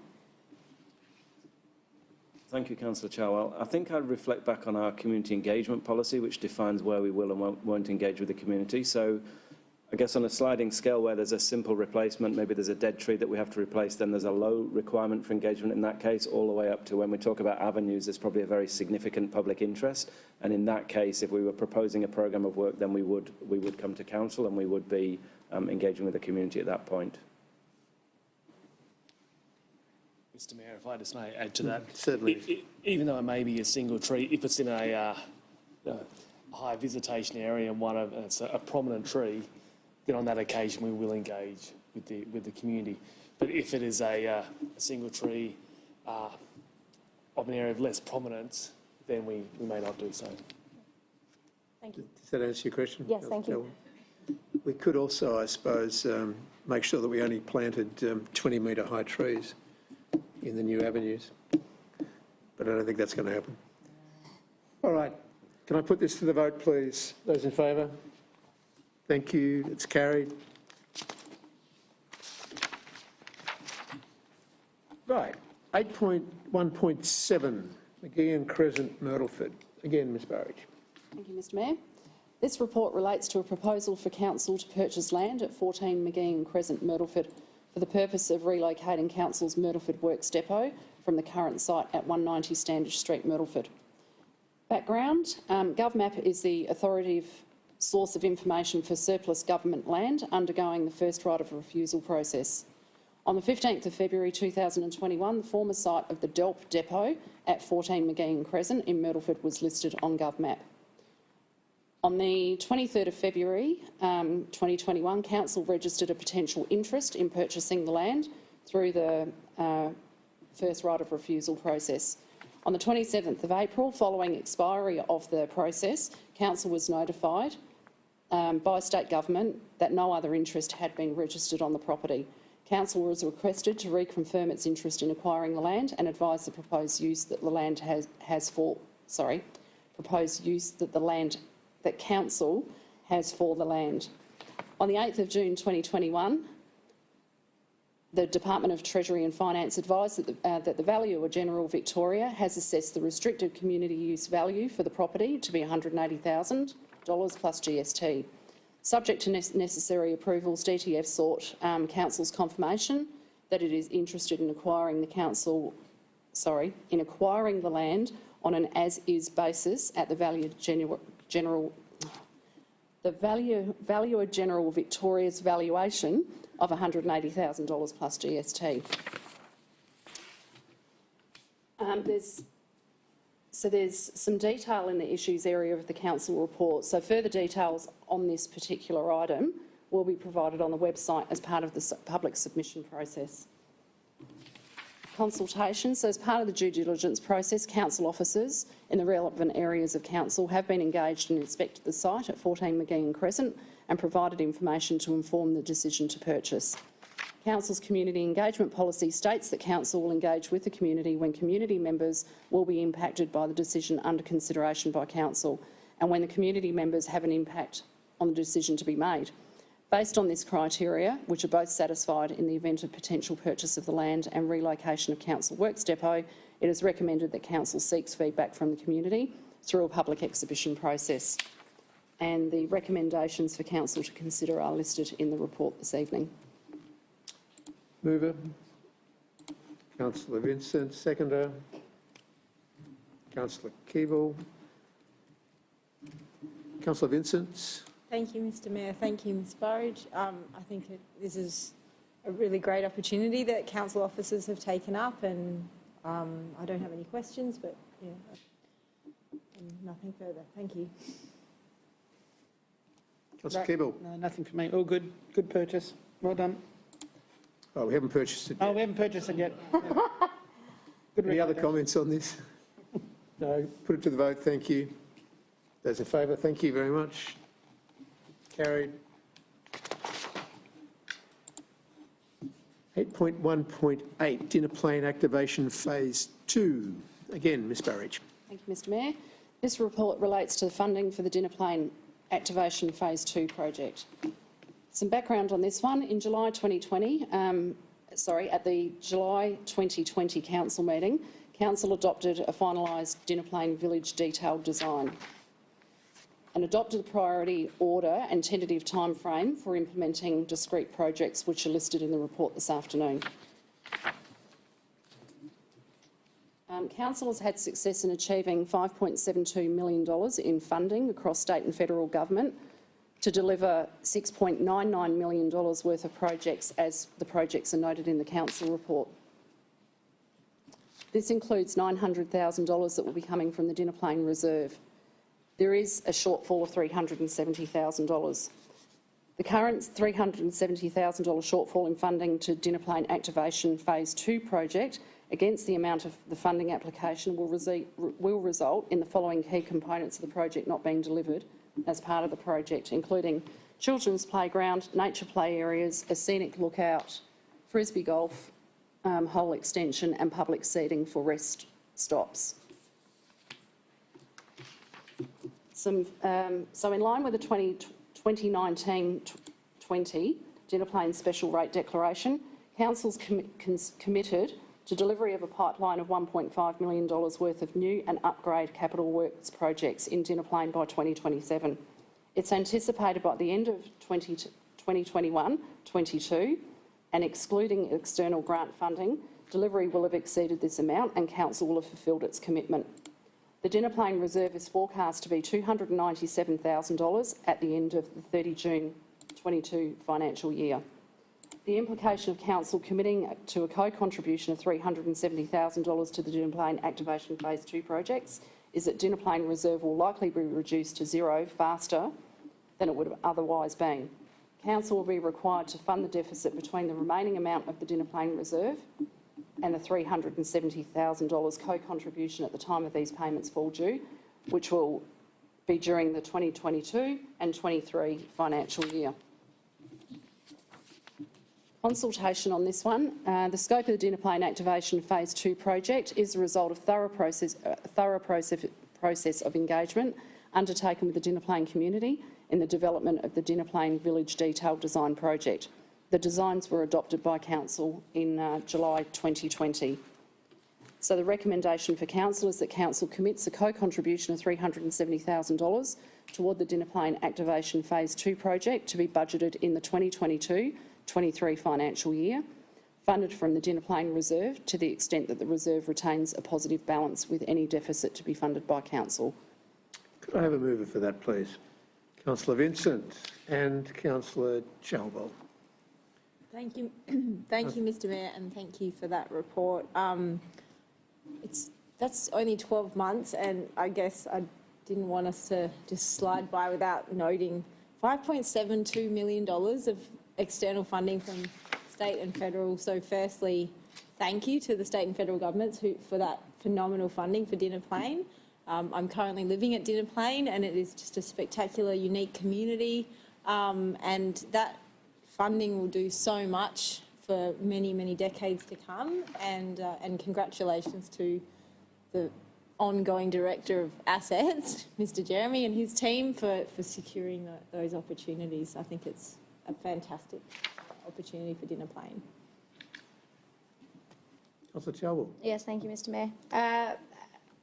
Thank you, Councillor Chalwell. I think I'd reflect back on our community engagement policy, which defines where we will and won't engage with the community. So I guess on a sliding scale where there's a simple replacement, maybe there's a dead tree that we have to replace, then there's a low requirement for engagement in that case, all the way up to when we talk about avenues, there's probably a very significant public interest. And in that case, if we were proposing a programme of work, then we would come to council and we would be engaging with the community at that point. Mr Mayor, if I just may add to that. Certainly. Even though it may be a single tree, if it's in a high visitation area and it's a prominent tree, then on that occasion we will engage with the community. But if it is a single tree of an area of less prominence, then we may not do so. Thank you. Does that answer your question? Yes, thank you. We could also, I suppose, make sure that we only planted 20-metre high trees in the new avenues. But I don't think that's going to happen. All right. Can I put this to the vote, please? Those in favour? Thank you. It's carried. Right. 8.1.7, McGeehan Crescent, Myrtleford. Again, Ms Burridge. Thank you, Mr Mayor. This report relates to a proposal for council to purchase land at 14 McGeehan Crescent, Myrtleford, for the purpose of relocating council's Myrtleford Works Depot from the current site at 190 Standish Street, Myrtleford. Background, GovMap is the authoritative source of information for surplus government land undergoing the first right of refusal process. On the 15th of February 2021, the former site of the DELP depot at 14 McGeehan Crescent in Myrtleford was listed on GovMap. On the 23rd of February 2021, council registered a potential interest in purchasing the land through the first right of refusal process. On the 27th of April, following expiry of the process, council was notified by state government that no other interest had been registered on the property. Council was requested to reconfirm its interest in acquiring the land and advise the proposed use that the land that council has for the land. On the 8th of June 2021, the Department of Treasury and Finance advised that the Valuer General Victoria has assessed the restricted community use value for the property to be $180,000 plus GST. Subject to necessary approvals, DTF sought council's confirmation that it is interested in acquiring the land on an as-is basis at the Valuer General Victoria's valuation of $180,000 plus GST. There's some detail in the issues area of the council report. So further details on this particular item will be provided on the website as part of the public submission process. Consultation. So as part of the due diligence process, council officers in the relevant areas of council have been engaged and inspected the site at 14 McGeehan Crescent and provided information to inform the decision to purchase. Council's community engagement policy states that council will engage with the community when community members will be impacted by the decision under consideration by council and when the community members have an impact on the decision to be made. Based on this criteria, which are both satisfied in the event of potential purchase of the land and relocation of council works depot, it is recommended that council seeks feedback from the community through a public exhibition process. And the recommendations for council to consider are listed in the report this evening. Mover, Councillor Vincent. Seconder, Councillor Keeble. Councillor Vincent. Thank you, Mr Mayor. Thank you, Ms Burridge. I think this is a really great opportunity that council officers have taken up, and I don't have any questions, but yeah, nothing further. Thank you. Councillor Keeble. No, nothing for me. All good. Good purchase. Well done. Oh, we haven't purchased it yet. Oh, we haven't purchased it yet. Good Any other recommendation. comments on this? No. Put it to the vote. Thank you. Those in favour, thank you very much. Carried. 8.1.8, Dinner Plane Activation Phase 2. Again, Ms Burridge. Thank you, Mr Mayor. This report relates to the funding for the Dinner Plane Activation Phase 2 project. Some background on this one. In July 2020, at the July 2020 council meeting, council adopted a finalised Dinner Plane Village detailed design and adopted a priority order and tentative time frame for implementing discrete projects which are listed in the report this afternoon. Council has had success in achieving $5.72 million in funding across state and federal government to deliver $6.99 million worth of projects, as the projects are noted in the council report. This includes $900,000 that will be coming from the Dinner Plane Reserve. There is a shortfall of $370,000. The current $370,000 shortfall in funding to Dinner Plane Activation Phase 2 project against the amount of the funding application will result in the following key components of the project not being delivered as part of the project, including children's playground, nature play areas, a scenic lookout, frisbee golf, hole extension and public seating for rest stops. So in line with the 2019-20 Dinner Plane Special Rate Declaration, Council's committed to delivery of a pipeline of $1.5 million worth of new and upgrade capital works projects in Dinner Plane by 2027. It's anticipated by the end of 2021-22, and excluding external grant funding, delivery will have exceeded this amount and Council will have fulfilled its commitment. The Dinner Plane Reserve is forecast to be $297,000 at the end of the 30 June 22 financial year. The implication of Council committing to a co-contribution of $370,000 to the Dinner Plane Activation Phase 2 projects is that Dinner Plane Reserve will likely be reduced to zero faster than it would have otherwise been. Council will be required to fund the deficit between the remaining amount of the Dinner Plane Reserve and the $370,000 co-contribution at the time of these payments fall due, which will be during the 2022 and 23 financial year. Consultation on this one. The scope of the Dinner Plane Activation Phase 2 project is the result of thorough process of engagement undertaken with the Dinner Plane community in the development of the Dinner Plane Village Detailed Design project. The designs were adopted by Council in July 2020. So the recommendation for Council is that Council commits a co-contribution of $370,000 toward the Dinner Plane Activation Phase 2 project to be budgeted in the 2022-23 financial year. funded from the Dinner Plain Reserve to the extent that the reserve retains a positive balance with any deficit to be funded by council. Could I have a mover for that, please? Councillor Vincent and Councillor Chalwell. Thank you, thank you, Mr. Mayor, and thank you for that report. That's only 12 months, and I guess I didn't want us to just slide by without noting $5.72 million of external funding from state and federal. So firstly, thank you to the state and federal governments for that phenomenal funding for Dinner Plain. I'm currently living at Dinner Plain, and it is just a spectacular, unique community, and that funding will do so much for many, many decades to come, and congratulations to the ongoing Director of Assets, Mr. Jeremy, and his team for securing those opportunities. I think it's a fantastic opportunity for Dinner Plain. Councillor Chalwell. Yes, thank you, Mr. Mayor.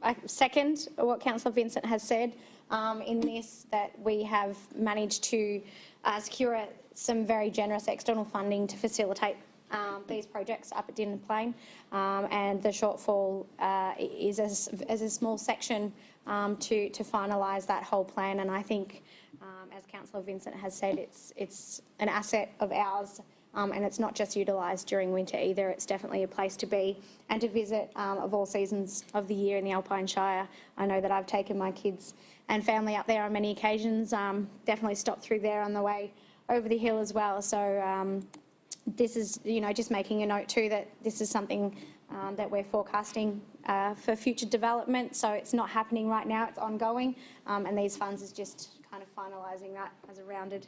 I second what Councillor Vincent has said in this, that we have managed to secure some very generous external funding to facilitate these projects up at Dinner Plain, and the shortfall is as a small section to finalise that whole plan. And I think, as Councillor Vincent has said, it's an asset of ours, and it's not just utilised during winter either. It's definitely a place to be and to visit of all seasons of the year in the Alpine Shire. I know that I've taken my kids and family up there on many occasions. Definitely stopped through there on the way over the hill as well. So this is, just making a note too that this is something that we're forecasting for future development. So it's not happening right now, it's ongoing, and these funds is just kind of finalising that as a rounded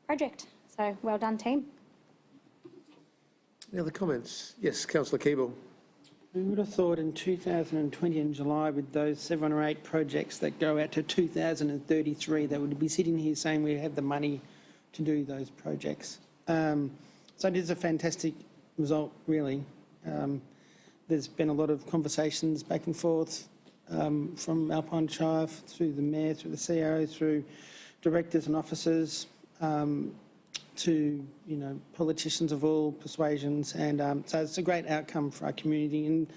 project. So well done, team. Any other comments? Yes, Councillor Keeble. We would have thought in 2020 in July, with those 7 or 8 projects that go out to 2033, they would be sitting here saying we have the money to do those projects. So it is a fantastic result, really. There's been a lot of conversations back and forth from Alpine Shire, through the Mayor, through the CEO, through directors and officers, to politicians of all persuasions, and so it's a great outcome for our community. And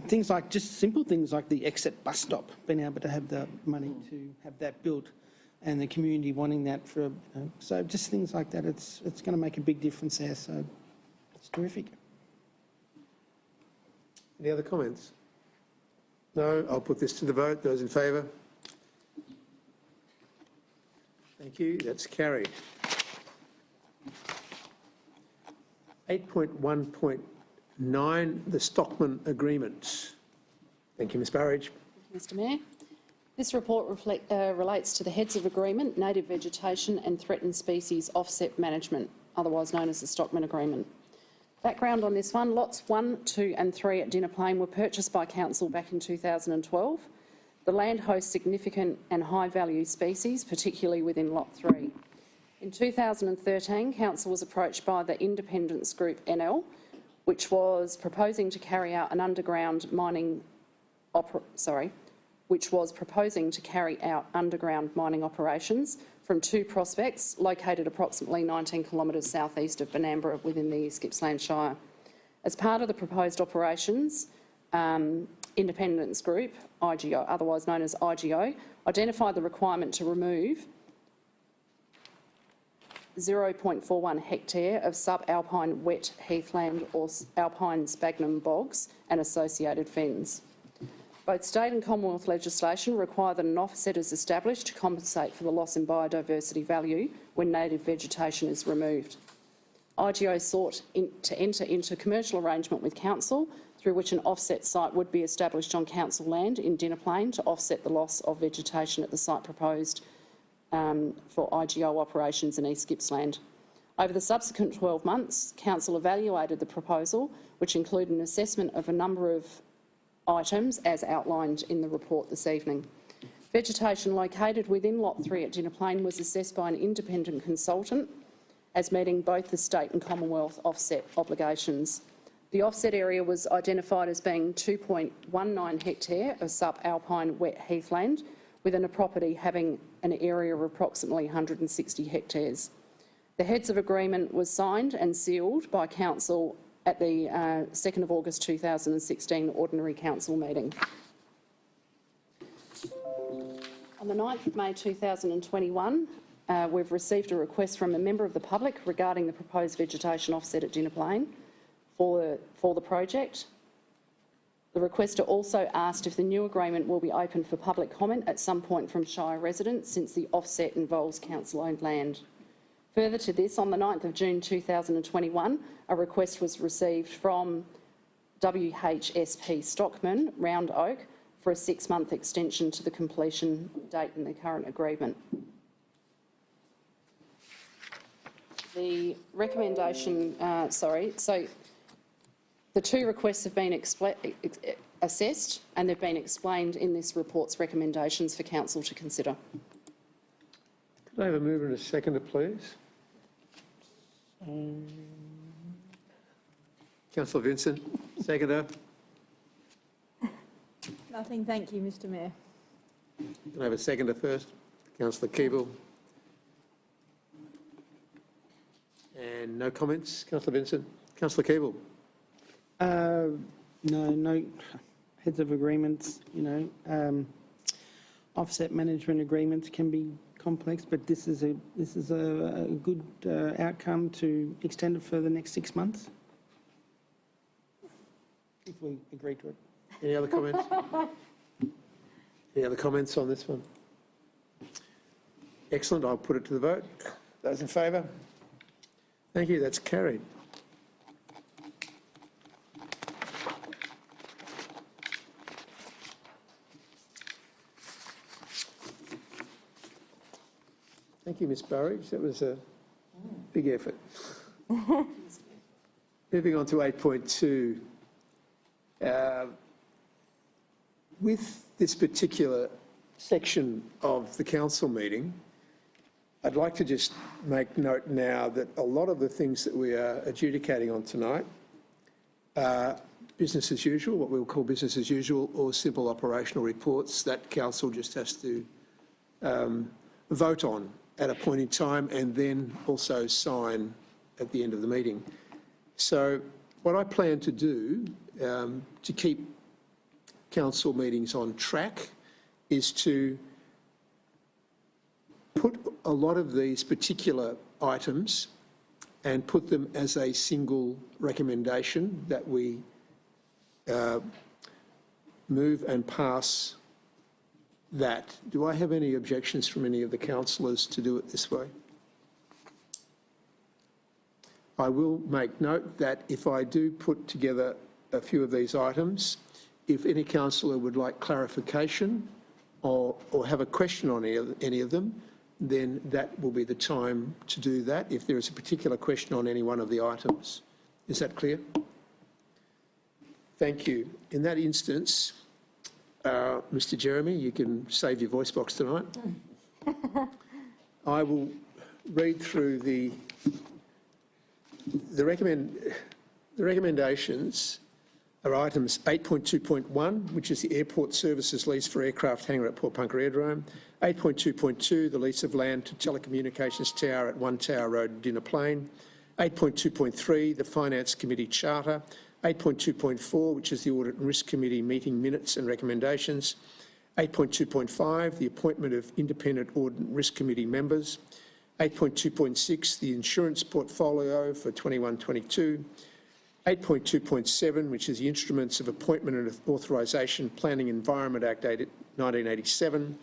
things like, just simple things like the exit bus stop, being able to have the money to have that built, and the community wanting that for, so just things like that. It's going to make a big difference there. So it's terrific. Any other comments? No, I'll put this to the vote. Those in favour? Thank you. That's carried. 8.1.9, the Stockman Agreement. Thank you, Ms Burridge. Mr. Mayor. This report relates to the Heads of Agreement, Native Vegetation and Threatened Species Offset Management, otherwise known as the Stockman Agreement. Background on this one: lots 1, 2 and 3 at Dinner Plain were purchased by Council back in 2012. The land hosts significant and high-value species, particularly within Lot 3. In 2013, Council was approached by the Independence Group NL, which was proposing to carry out an underground mining operations from 2 prospects located approximately 19 kilometres southeast of Benambra within the Gippsland Shire. As part of the proposed operations, Independence Group, IGO, otherwise known as IGO, identified the requirement to remove 0.41 hectare of subalpine wet heathland or alpine sphagnum bogs and associated fens. Both state and Commonwealth legislation require that an offset is established to compensate for the loss in biodiversity value when native vegetation is removed. IGO sought to enter into commercial arrangement with Council, through which an offset site would be established on Council land in Dinner Plain to offset the loss of vegetation at the site proposed for IGO operations in East Gippsland. Over the subsequent 12 months, Council evaluated the proposal, which included an assessment of a number of items as outlined in the report this evening. Vegetation located within Lot 3 at Dinner Plain was assessed by an independent consultant as meeting both the state and Commonwealth offset obligations. The offset area was identified as being 2.19 hectare of subalpine wet heathland, within a property having an area of approximately 160 hectares. The Heads of Agreement was signed and sealed by Council at the 2nd of August 2016 Ordinary Council meeting. On the 9th of May 2021, we've received a request from a member of the public regarding the proposed vegetation offset at Dinner Plain for the project. The requester also asked if the new agreement will be open for public comment at some point from Shire residents, since the offset involves council-owned land. Further to this, on the 9th of June 2021, a request was received from WHSP Stockman, Round Oak, for a 6-month extension to the completion date in the current agreement. The recommendation, so the two requests have been assessed and they've been explained in this report's recommendations for Council to consider. Could I have a mover and a seconder, please? Councillor Vincent, seconder. Nothing, thank you, Mr Mayor. Can I have a seconder first? Councillor Keeble. And no comments? Councillor Vincent. Councillor Keeble. No heads of agreements, offset management agreements can be complex, but this is a good outcome to extend it for the next 6 months, if we agree to it. Any other comments? Any other comments on this one? Excellent. I'll put it to the vote. Those in favour? Thank you. That's carried. Thank you, Ms Burridge. That was a big effort. Moving on to 8.2. With this particular section of the council meeting, I'd like to just make note now that a lot of the things that we are adjudicating on tonight are business as usual, what we'll call business as usual, or simple operational reports that council just has to vote on at a point in time and then also sign at the end of the meeting. So what I plan to do to keep council meetings on track is to put a lot of these particular items and put them as a single recommendation that we move and pass that. Do I have any objections from any of the councillors to do it this way? I will make note that if I do put together a few of these items, if any councillor would like clarification or have a question on any of them, then that will be the time to do that if there is a particular question on any one of the items. Is that clear? Thank you. In that instance, Mr Jeremy, you can save your voice box tonight. I will read through the recommendations are items 8.2.1, which is the airport services lease for aircraft hangar at Port Punker Aerodrome, 8.2.2, the lease of land to telecommunications tower at 1 Tower Road, Dinner Plain, 8.2.3, the Finance Committee Charter, 8.2.4, which is the Audit and Risk Committee meeting minutes and recommendations, 8.2.5, the appointment of independent Audit and Risk Committee members, 8.2.6, the insurance portfolio for 21-22, 8.2.7, which is the instruments of appointment and authorisation Planning Environment Act 1987,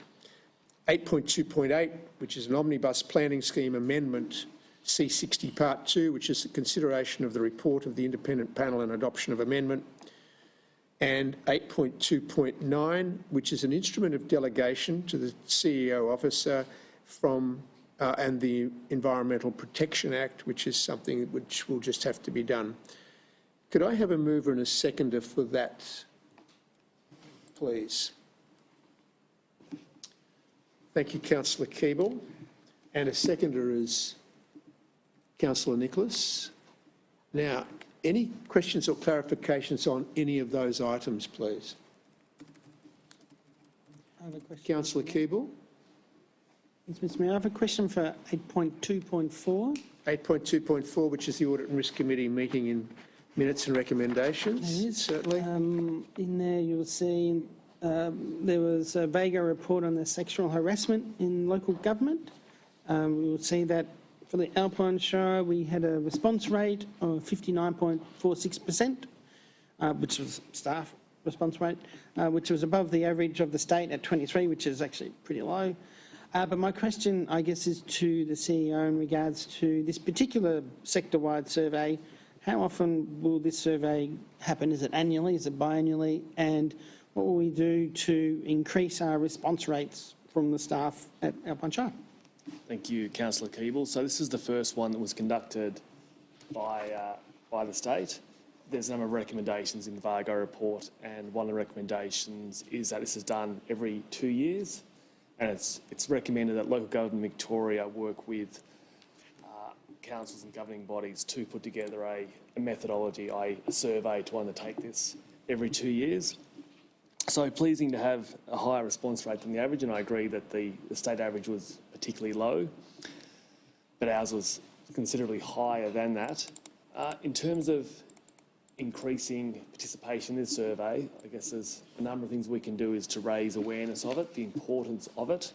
8.2.8, which is an omnibus planning scheme amendment C60 Part 2, which is the consideration of the report of the independent panel and adoption of amendment, and 8.2.9, which is an instrument of delegation to the CEO officer from and the Environmental Protection Act, which is something which will just have to be done. Could I have a mover and a seconder for that, please? Thank you, Councillor Keeble. And a seconder is Councillor Nicholas. Now, any questions or clarifications on any of those items, please? I have a question. Councillor Keeble. Yes, Mr Mayor, I have a question for 8.2.4. 8.2.4, which is the Audit and Risk Committee meeting Minutes and recommendations, There is. certainly. In there, you'll see there was a VAGO report on the sexual harassment in local government. We will see that for the Alpine Shire, we had a response rate of 59.46%, which was staff response rate, which was above the average of the state at 23, which is actually pretty low. But my question, I guess, is to the CEO in regards to this particular sector-wide survey. How often will this survey happen? Is it annually? Is it biannually? And what will we do to increase our response rates from the staff at Alpine Shire? Thank you, Councillor Keeble. So this is the first one that was conducted by the state. There's a number of recommendations in the VAGO report, and one of the recommendations is that this is done every 2 years, and it's recommended that local government Victoria work with councils and governing bodies to put together a methodology, a survey to undertake this every 2 years. So pleasing to have a higher response rate than the average, and I agree that the state average was particularly low, but ours was considerably higher than that. In terms of increasing participation in this survey, I guess there's a number of things we can do is to raise awareness of it, the importance of it.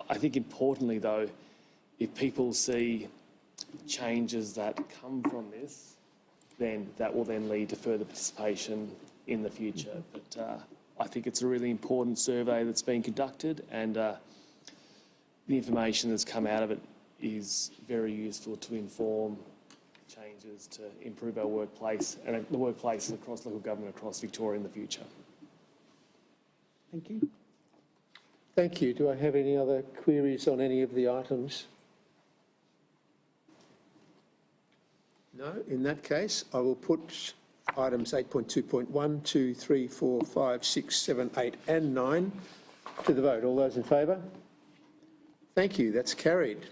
I think importantly though, if people see changes that come from this, then that will then lead to further participation in the future. But I think it's a really important survey that's been conducted, and the information that's come out of it is very useful to inform changes to improve our workplace and the workplaces across local government across Victoria in the future. Thank you. Thank you. Do I have any other queries on any of the items? No. In that case, I will put items 8.2.1, 2, 3, 4, 5, 6, 7, 8 and 9 to the vote. All those in favour? Thank you. That's carried.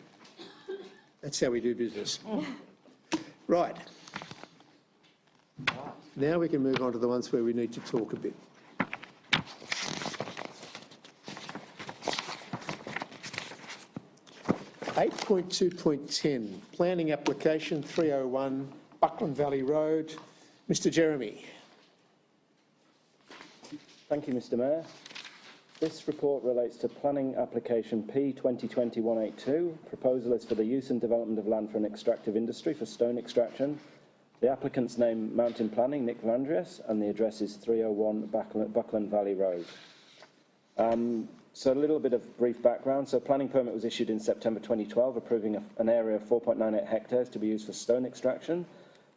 That's how we do business. Right. Now we can move on to the ones where we need to talk a bit. (8.2.10) Planning application 301 Buckland Valley Road. Mr. Jeremy. Thank you, Mr. Mayor. This report relates to planning application P 2020-182. Proposal is for the use and development of land for an extractive industry for stone extraction. The applicant's name, Mountain Planning, Nick Vandrias, and the address is 301 Buckland Valley Road. So a little bit of brief background. So a planning permit was issued in September 2012, approving an area of 4.98 hectares to be used for stone extraction.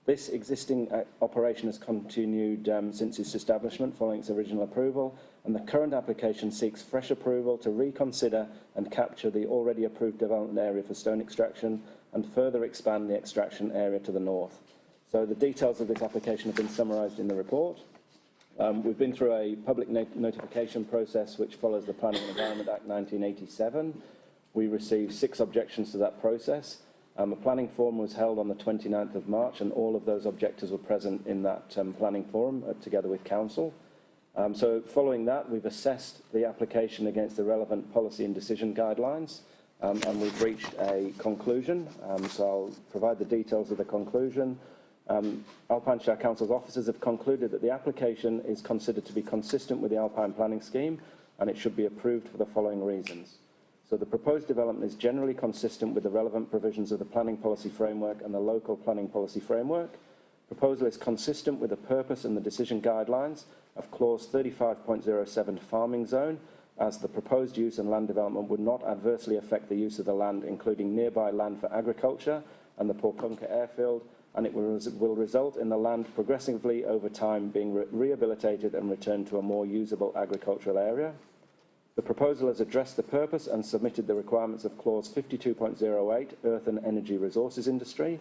This existing operation has continued since its establishment following its original approval, and the current application seeks fresh approval to reconsider and capture the already approved development area for stone extraction and further expand the extraction area to the north. So the details of this application have been summarised in the report. We've been through a public notification process which follows the Planning and Environment Act 1987. We received 6 objections to that process. A planning forum was held on the 29th of March, and all of those objectors were present in that planning forum together with council. So following that, we've assessed the application against the relevant policy and decision guidelines, and we've reached a conclusion. So I'll provide the details of the conclusion. Alpine Shire Council's officers have concluded that the application is considered to be consistent with the Alpine Planning Scheme, and it should be approved for the following reasons. So the proposed development is generally consistent with the relevant provisions of the Planning Policy Framework and the Local Planning Policy Framework. Proposal is consistent with the purpose and the decision guidelines of Clause 35.07 Farming Zone, as the proposed use and land development would not adversely affect the use of the land, including nearby land for agriculture and the Porpunka airfield, and it will result in the land progressively over time being rehabilitated and returned to a more usable agricultural area. The proposal has addressed the purpose and submitted the requirements of Clause 52.08, Earth and Energy Resources Industry.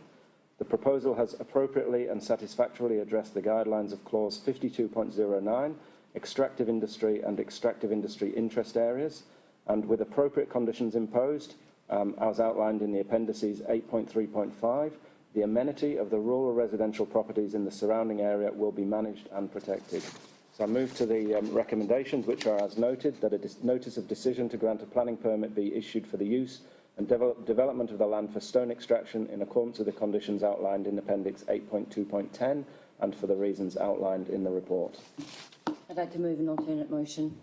The proposal has appropriately and satisfactorily addressed the guidelines of Clause 52.09, Extractive Industry and Extractive Industry Interest Areas, and with appropriate conditions imposed, as outlined in the appendices 8.3.5, the amenity of the rural residential properties in the surrounding area will be managed and protected. So I move to the recommendations, which are as noted, that a notice of decision to grant a planning permit be issued for the use and development of the land for stone extraction in accordance with the conditions outlined in Appendix 8.2.10 and for the reasons outlined in the report. I'd like to move an alternate motion.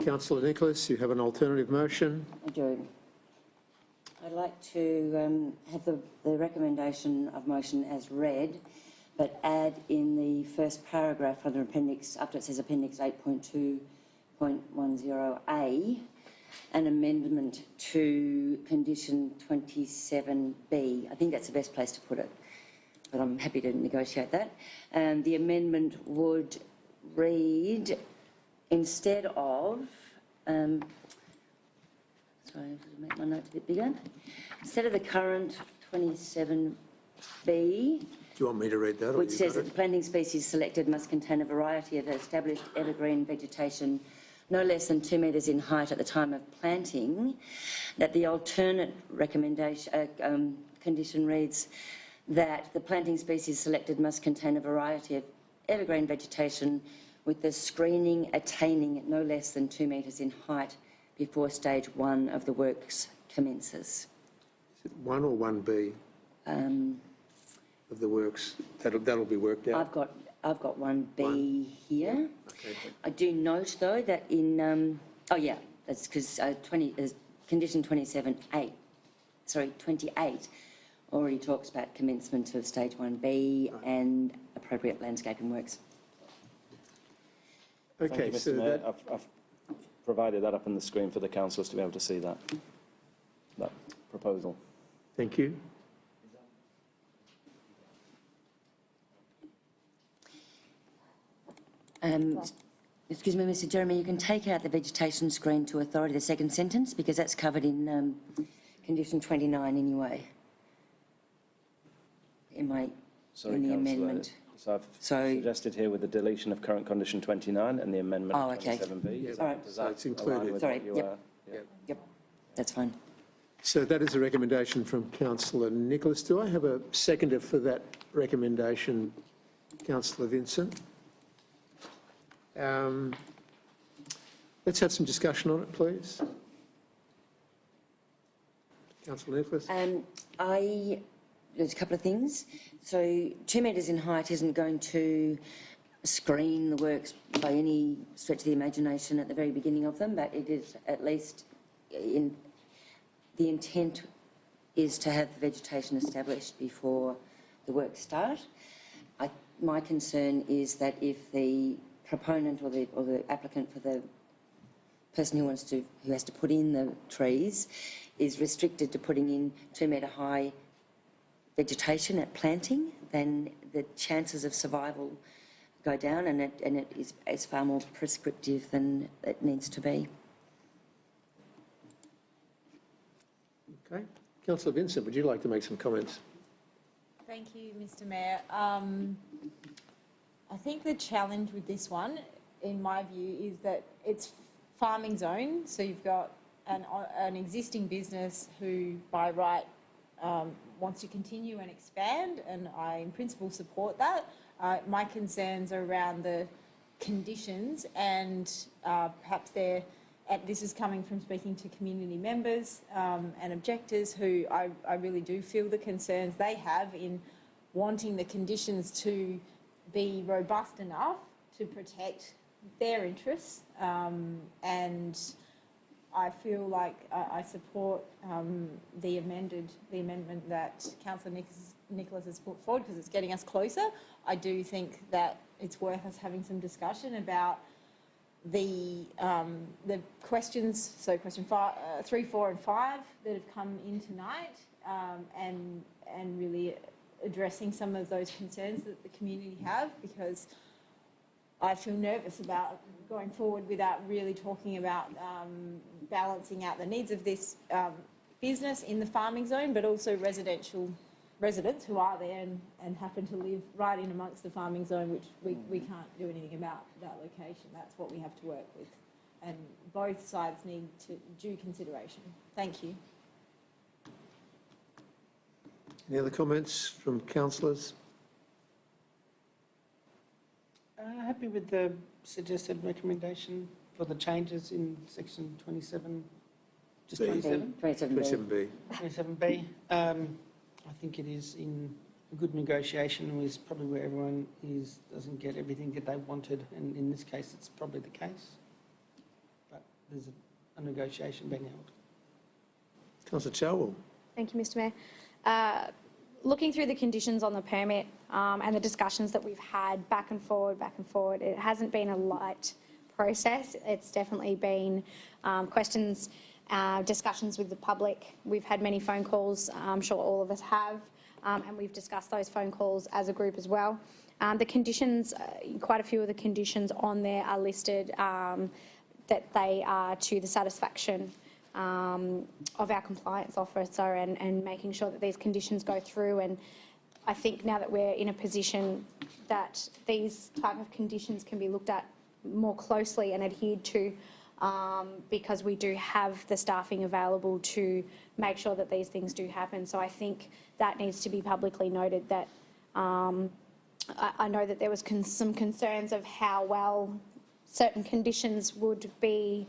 Councillor Nicholas, you have an alternative motion. I do. I'd like to have the recommendation of motion as read, but add in the first paragraph under appendix, after it says appendix 8.2.10a, an amendment to condition 27B. I think that's the best place to put it, but I'm happy to negotiate that. The amendment would read, instead of, sorry, I'll make my notes a bit bigger. Instead of the current 27B, Do you want me to read that? Or which you says got that the planting species selected must contain a variety of established evergreen vegetation no less than 2 metres in height at the time of planting, that the alternate recommendation condition reads that the planting species selected must contain a variety of evergreen vegetation with the screening attaining no less than 2 metres in height before stage 1 of the works commences. Is it 1 or 1B of the works? That'll be worked out. I've got 1B here. Okay. I do note though that in that's because condition 28 already talks about commencement of stage 1B and appropriate landscaping works. Okay, Thank you, so Mr. Mayor. that, I've provided that up on the screen for the councillors to be able to see that proposal. thank you. Excuse me, Mr. Jeremy, you can take out the vegetation screen to authority, the second sentence, because that's covered in condition 29 anyway. In the Councillor, amendment. So I've suggested here with the deletion of current condition 29 and the amendment of okay. 27B. Yeah, all right. Does so that it's included. align with Sorry, what you yep. are? Yeah. Yep, that's fine. So that is a recommendation from Councillor Nicholas. Do I have a seconder for that recommendation, Councillor Vincent? Let's have some discussion on it, please. Councillor Nicholas? There's a couple of things. So 2 metres in height isn't going to screen the works by any stretch of the imagination at the very beginning of them, but it is at least the intent is to have the vegetation established before the works start. My concern is that if the proponent or the applicant for the person who has to put in the trees is restricted to putting in 2 metre high vegetation at planting, then the chances of survival go down, and it is far more prescriptive than it needs to be. Okay. Councillor Vincent, would you like to make some comments? Thank you, Mr. Mayor. I think the challenge with this one, in my view, is that it's farming zone. So you've got an existing business who, by right, wants to continue and expand, and I, in principle, support that. My concerns are around the conditions, and perhaps this is coming from speaking to community members and objectors who I really do feel the concerns they have in wanting the conditions to be robust enough to protect their interests, and I feel like I support the amendment that Councillor Nicholas has put forward because it's getting us closer. I do think that it's worth us having some discussion about the questions, so question 3, 4 and 5 that have come in tonight, and really addressing some of those concerns that the community have, because I feel nervous about going forward without really talking about balancing out the needs of this business in the farming zone, but also residents who are there and happen to live right in amongst the farming zone, which we can't do anything about that location. That's what we have to work with. And both sides need due consideration. Thank you. Any other comments from councillors? Happy with the suggested recommendation for the changes in section 27, just B. 27? 27B. 27B. 27B. I think it is in a good negotiation was probably where everyone doesn't get everything that they wanted, and in this case, it's probably the case. But there's a negotiation being held. Councillor Chalwell. Thank you, Mr Mayor. Looking through the conditions on the permit and the discussions that we've had back and forward, it hasn't been a light process. It's definitely been questions, discussions with the public. We've had many phone calls, I'm sure all of us have, and we've discussed those phone calls as a group as well. The conditions, quite a few of the conditions on there are listed that they are to the satisfaction of our compliance officer and making sure that these conditions go through. And I think now that we're in a position that these type of conditions can be looked at more closely and adhered to, because we do have the staffing available to make sure that these things do happen. So I think that needs to be publicly noted that I know that there was some concerns of how well certain conditions would be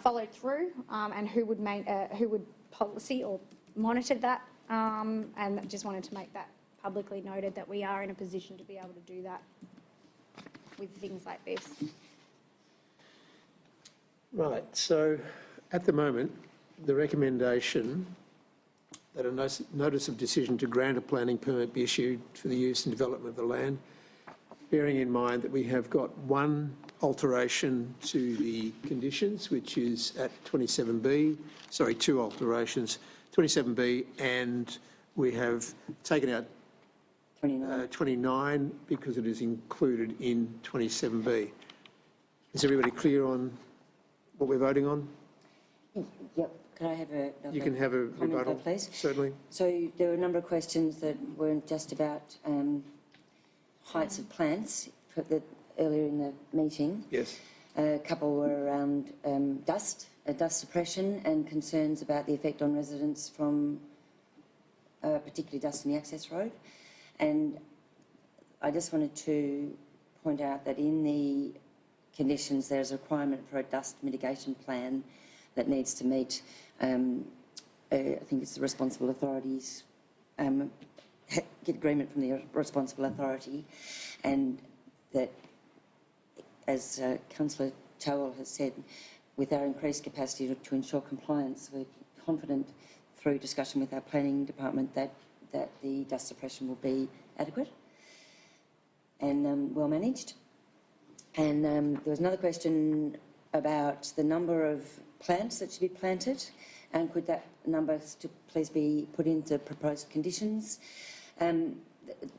followed through, and who would policy or monitor that, and I just wanted to make that publicly noted that we are in a position to be able to do that with things like this. Right, so at the moment, the recommendation that a notice of decision to grant a planning permit be issued for the use and development of the land, bearing in mind that we have got one alteration to the conditions, which is at 27B, sorry, two alterations, 27B, and we have taken out 29 because it is included in 27B. Is everybody clear on what we're voting on? Yep. Could I have a You can have a rebuttal, please? Certainly. So there were a number of questions that weren't just about heights of plants earlier in the meeting. Yes. A couple were around dust suppression and concerns about the effect on residents from particularly dust in the access road. And I just wanted to point out that in the conditions there's a requirement for a dust mitigation plan that needs to meet, I think it's the responsible authorities, get agreement from the responsible authority, and that, as Councillor Chalwell has said, with our increased capacity to ensure compliance, we're confident through discussion with our planning department that the dust suppression will be adequate and well managed. And there was another question about the number of plants that should be planted, and could that number please be put into proposed conditions. The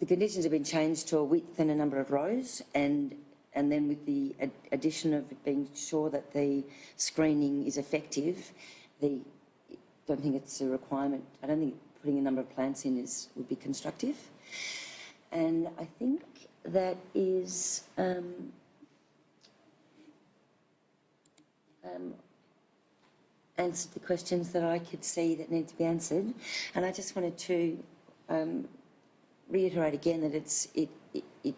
conditions have been changed to a width and a number of rows, and then with the addition of being sure that the screening is effective, I don't think it's a requirement. I don't think putting a number of plants in would be constructive. And I think that is answered the questions that I could see that need to be answered. And I just wanted to reiterate again that it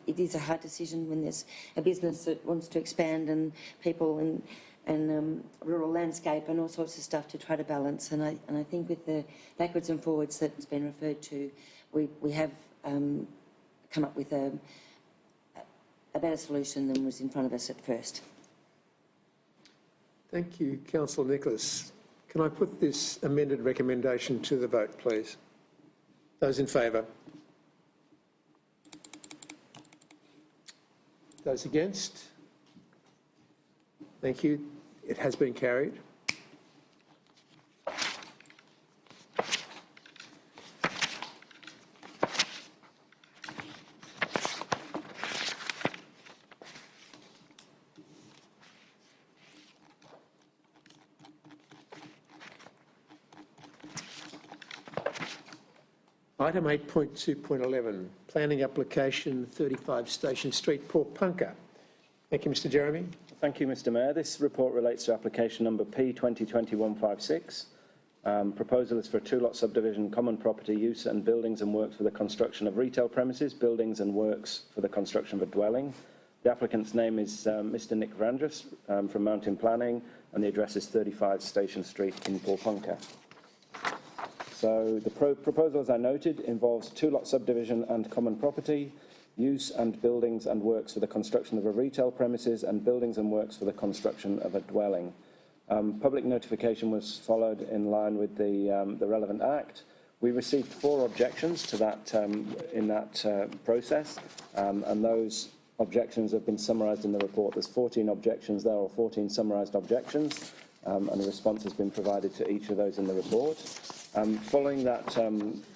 is a hard decision when there's a business that wants to expand and people and rural landscape and all sorts of stuff to try to balance. And I think with the backwards and forwards that's been referred to, we have come up with a better solution than was in front of us at first. Thank you, Councillor Nicholas. Can I put this amended recommendation to the vote, please? Those in favour? Those against? Thank you. It has been carried. Item 8.2.11, planning application 35 Station Street, Port Punker. Thank you, Mr. Jeremy. Thank you, Mr. Mayor. This report relates to application number P 2020-156. Proposal is for a two-lot subdivision, common property use and buildings and works for the construction of retail premises, buildings and works for the construction of a dwelling. The applicant's name is Mr. Nick Vrandras from Mountain Planning, and the address is 35 Station Street in Port Punker. So the proposal, as I noted, involves two-lot subdivision and common property, use and buildings and works for the construction of a retail premises, and buildings and works for the construction of a dwelling. Public notification was followed in line with the relevant act. We received 4 objections to that in that process, and those objections have been summarised in the report. There's 14 objections there, or 14 summarised objections, and a response has been provided to each of those in the report. Following that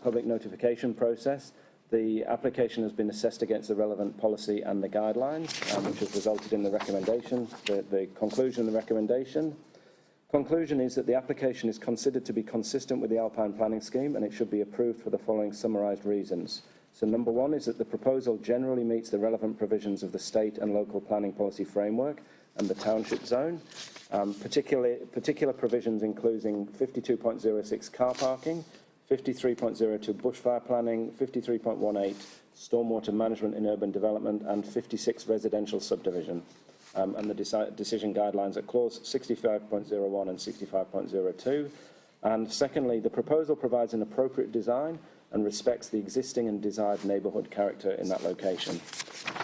public notification process, the application has been assessed against the relevant policy and the guidelines, which has resulted in the recommendation, the conclusion of the recommendation. Conclusion is that the application is considered to be consistent with the Alpine Planning Scheme, and it should be approved for the following summarised reasons. So number 1 is that the proposal generally meets the relevant provisions of the state and local planning policy framework and the township zone, particular provisions including 52.06 car parking, 53.02 bushfire planning, 53.18 stormwater management in urban development, and 56 residential subdivision. And the decision guidelines at clause 65.01 and 65.02. And secondly, the proposal provides an appropriate design and respects the existing and desired neighbourhood character in that location.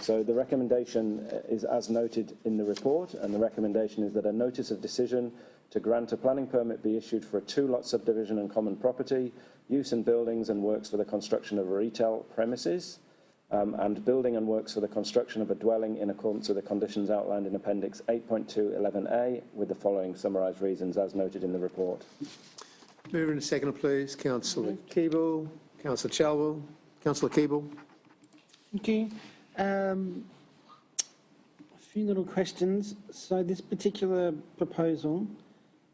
So the recommendation is as noted in the report, and the recommendation is that a notice of decision to grant a planning permit be issued for a 2-lot subdivision and common property, use and buildings and works for the construction of a retail premises, and building and works for the construction of a dwelling in accordance with the conditions outlined in Appendix 8.2.11a, with the following summarised reasons as noted in the report. Move in a second, please. Councillor Keeble, Councillor Chalwell. Councillor Keeble. Thank you. A few little questions. So this particular proposal,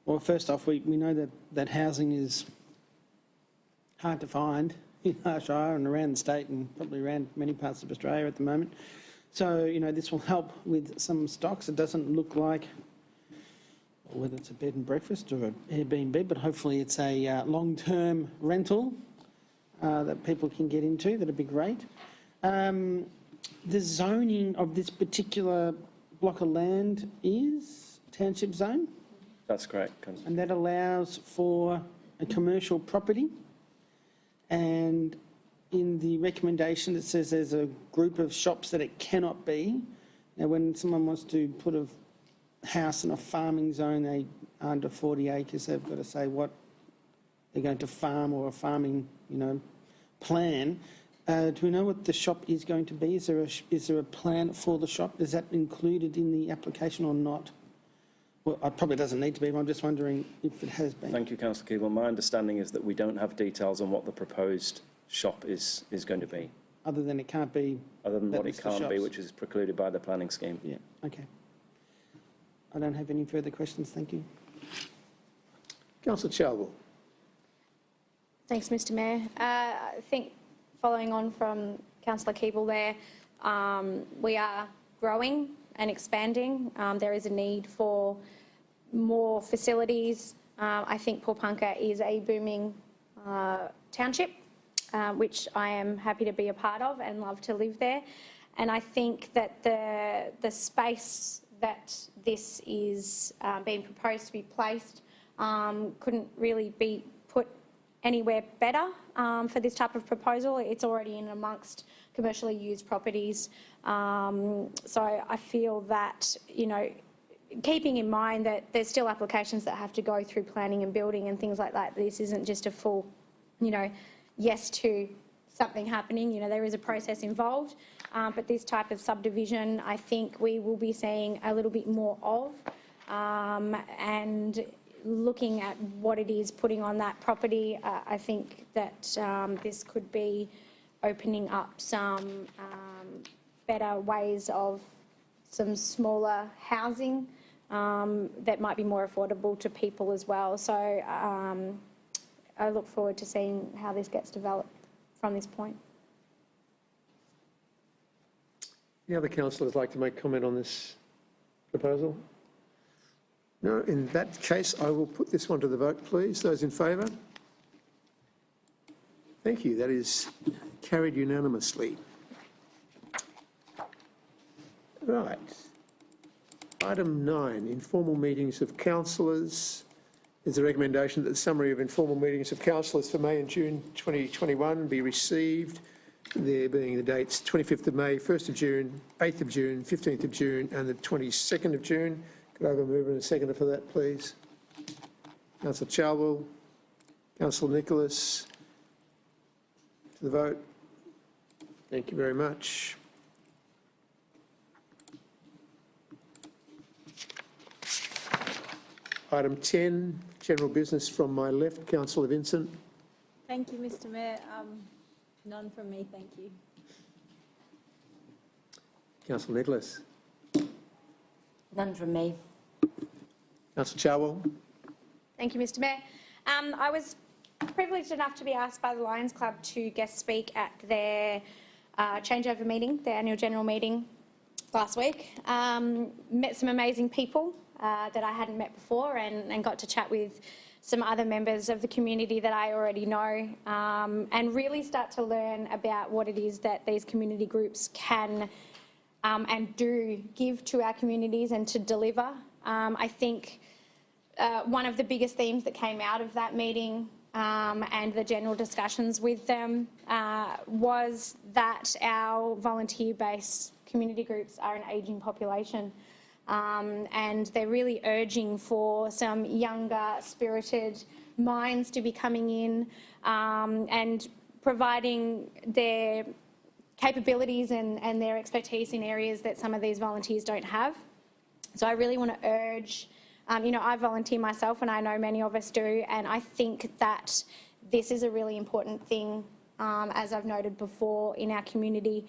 well, first off, we know that housing is hard to find in our shire and around the state and probably around many parts of Australia at the moment. So, this will help with some stocks. It doesn't look like, whether it's a bed and breakfast or an Airbnb, but hopefully it's a long-term rental that people can get into. That'd be great. The zoning of this particular block of land is township zone, That's correct, Councillor. and that allows for a commercial property. And in the recommendation, it says there's a group of shops that it cannot be. Now, when someone wants to put a house in a farming zone, they under 40 acres, they've got to say what they're going to farm or a farming, plan. Do we know what the shop is going to be? Is there a plan for the shop? Is that included in the application or not? Well, it probably doesn't need to be, but I'm just wondering if it has been. Thank you, Councillor Keeble. My understanding is that we don't have details on what the proposed shop is going to be, Other than it can't be. other than That what it list of can't be, shops. which is precluded by the planning scheme. Yeah, okay. I don't have any further questions, thank you. Councillor Chalwell. Thanks, Mr Mayor. I think following on from Councillor Keeble there, we are growing and expanding. There is a need for more facilities. I think Porepunkah is a booming township, which I am happy to be a part of and love to live there. And I think that the space that this is being proposed to be placed couldn't really be put anywhere better for this type of proposal. It's already in amongst commercially used properties. So I feel that, keeping in mind that there's still applications that have to go through planning and building and things like that, this isn't just a full, yes to something happening. There is a process involved, but this type of subdivision, I think we will be seeing a little bit more of, and looking at what it is putting on that property, I think that this could be opening up some better ways of some smaller housing that might be more affordable to people as well. So I look forward to seeing how this gets developed from this point. Any other councillors like to make comment on this proposal? No, in that case, I will put this one to the vote, please. Those in favour? Thank you. That is carried unanimously. Right. Item 9, informal meetings of councillors. There's a recommendation that the summary of informal meetings of councillors for May and June 2021 be received, there being the dates 25th of May, 1st of June, 8th of June, 15th of June and the 22nd of June. Could I have a mover and a seconder for that, please? Councillor Chalwell, Councillor Nicholas, to the vote. Thank you very much. Item 10, general business from my left, Councillor Vincent. Thank you, Mr Mayor. None from me, thank you. Councillor Nicholas. None from me. Councillor Charwell. Thank you, Mr Mayor. I was privileged enough to be asked by the Lions Club to guest speak at their changeover meeting, their annual general meeting last week. Met some amazing people that I hadn't met before and got to chat with some other members of the community that I already know and really start to learn about what it is that these community groups can and do give to our communities and to deliver. I think one of the biggest themes that came out of that meeting and the general discussions with them was that our volunteer-based community groups are an ageing population. And they're really urging for some younger, spirited minds to be coming in and providing their capabilities and their expertise in areas that some of these volunteers don't have. So I really want to urge, I volunteer myself and I know many of us do, and I think that this is a really important thing, as I've noted before, in our community.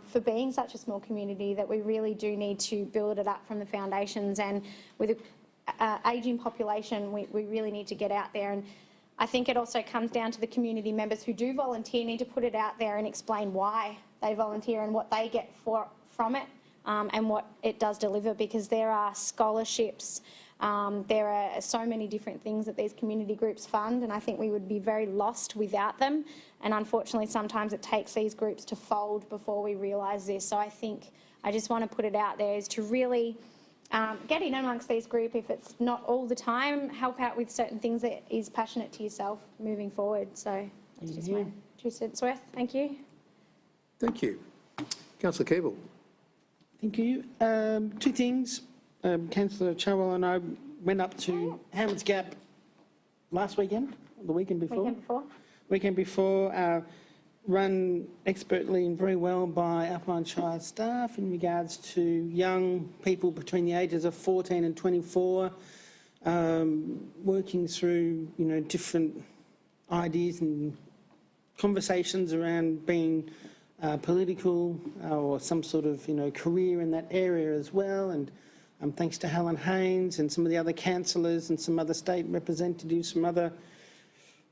For being such a small community, that we really do need to build it up from the foundations, and with an ageing population we really need to get out there. And I think it also comes down to the community members who do volunteer need to put it out there and explain why they volunteer and what they get from it and what it does deliver, because there are scholarships, there are so many different things that these community groups fund, and I think we would be very lost without them. And unfortunately, sometimes it takes these groups to fold before we realise this. So I think I just want to put it out there is to really get in amongst these groups. If it's not all the time, help out with certain things that is passionate to yourself moving forward. So that's just my 2 cents worth. Thank you. Thank you. Councillor Keeble. Thank you. 2 things. Councillor Charwell and I went up to Hammonds Gap last weekend, the weekend before. Weekend before, run expertly and very well by Alpine Shire staff in regards to young people between the ages of 14 and 24, working through, different ideas and conversations around being political or some sort of, career in that area as well. And thanks to Helen Haynes and some of the other councillors and some other state representatives from other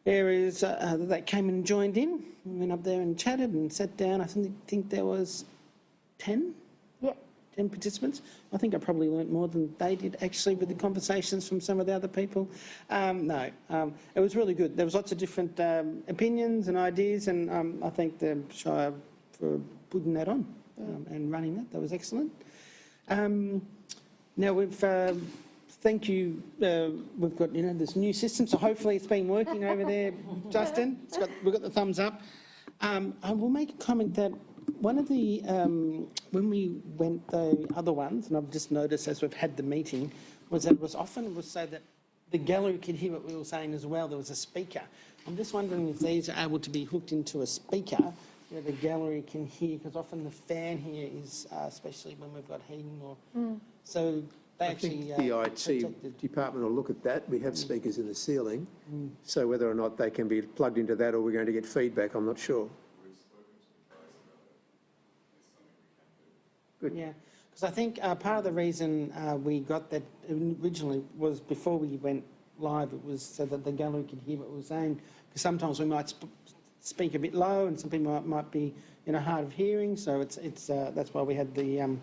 areas that came and joined in. We went up there and chatted and sat down. I think there was 10? Yep. 10 participants. I think I probably learnt more than they did actually with the conversations from some of the other people. It was really good. There was lots of different opinions and ideas, and I thank the Shire for putting that on and running that. That was excellent. Now we've... Thank you. We've got, this new system, so hopefully it's been working over there, Justin. We've got the thumbs up. I will make a comment that one of the, when we went the other ones, and I've just noticed as we've had the meeting, was that it was so that the gallery could hear what we were saying as well. There was a speaker. I'm just wondering if these are able to be hooked into a speaker where the gallery can hear, because often the fan here is, especially when we've got heating or... So... I think the IT department will look at that. We have speakers in the ceiling, so whether or not they can be plugged into that or we're going to get feedback, I'm not sure. Good. Yeah, because I think part of the reason we got that originally was before we went live, it was so that the gallery could hear what we were saying, because sometimes we might speak a bit low and some people might be hard of hearing, so it's that's why we had the...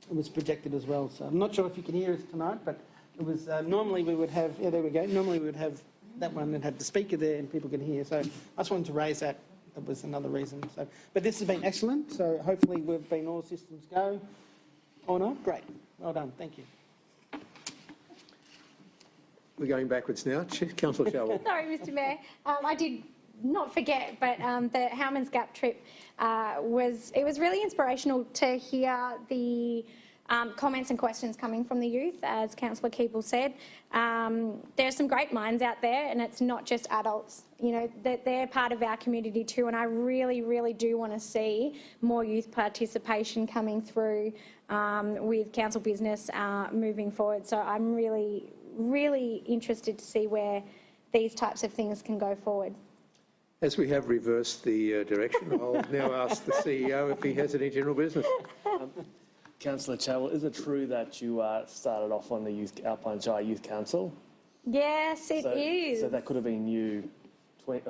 It was projected as well, so I'm not sure if you can hear us tonight, but it was normally we would have, there we go, normally we would have that one that had the speaker there and people could hear, so I just wanted to raise that. That was another reason. So, but this has been excellent, so hopefully we've been all systems go on. Great, well done, thank you. We're going backwards now. Councillor Shalwell. Sorry, Mr Mayor. I did not forget, but the Howmans Gap trip was really inspirational to hear the comments and questions coming from the youth, as Councillor Keeble said. There's some great minds out there, and it's not just adults. You know, they're part of our community too, and I really, really do want to see more youth participation coming through with council business moving forward. So I'm really, really interested to see where these types of things can go forward. As we have reversed the direction, I'll now ask the CEO if he has any general business. Councillor Chadwell, is it true that you started off on the Alpine Shire Youth Council? Yes, it is. So that could have been you 10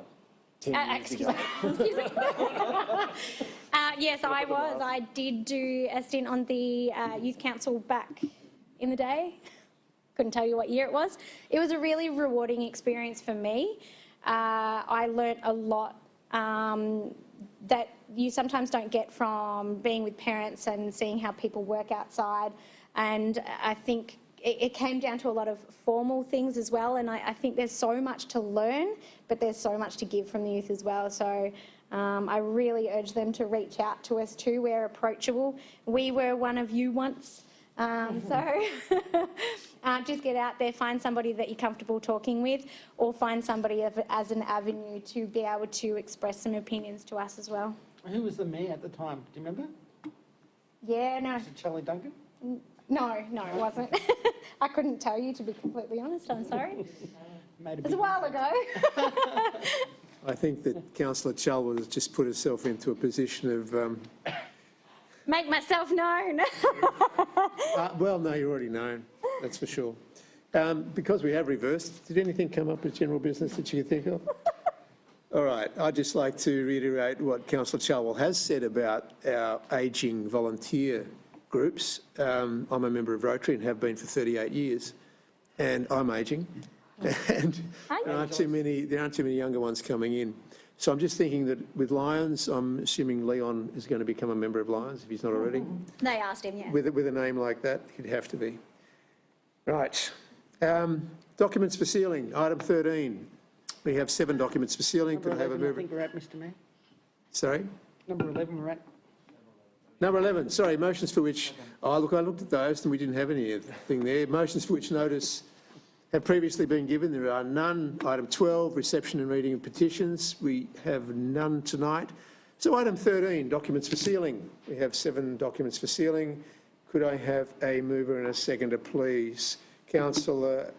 years ago. Excuse me. Yes, I was. I did do a stint on the Youth Council back in the day. Couldn't tell you what year it was. It was a really rewarding experience for me. I learnt a lot that you sometimes don't get from being with parents and seeing how people work outside. And I think it came down to a lot of formal things as well. And I think there's so much to learn, but there's so much to give from the youth as well. So I really urge them to reach out to us too. We're approachable. We were one of you once. Just get out there, find somebody that you're comfortable talking with, or find somebody as an avenue to be able to express some opinions to us as well. Who was the mayor at the time? Do you remember? Yeah, no. Was it Charlie Duncan? No, it wasn't. I couldn't tell you, to be completely honest. I'm sorry. Made It was a while ago. I think that Councillor Chalwell has just put herself into a position of... Make myself known. well, no, you're already known, that's for sure. Because we have reversed, did anything come up as general business that you can think of? All right, I'd just like to reiterate what Councillor Chalwell has said about our ageing volunteer groups. I'm a member of Rotary and have been for 38 years, and I'm ageing, and there aren't too many younger ones coming in. So I'm just thinking that with Lions, I'm assuming Leon is going to become a member of Lions, if he's not already. They asked him, yeah. With a name like that, he'd have to be. Right. Documents for sealing, item 13. We have 7 documents for sealing. Could I have a I mover? think we're at, Mr Mayor. Sorry? Number 11 we're at. Number 11, sorry, motions for which... I looked at those and we didn't have anything there. Motions for which notice have previously been given. There are none. Item 12, reception and reading of petitions. We have none tonight. So item 13, documents for sealing. We have 7 documents for sealing. Could I have a mover and a seconder, please? Councillor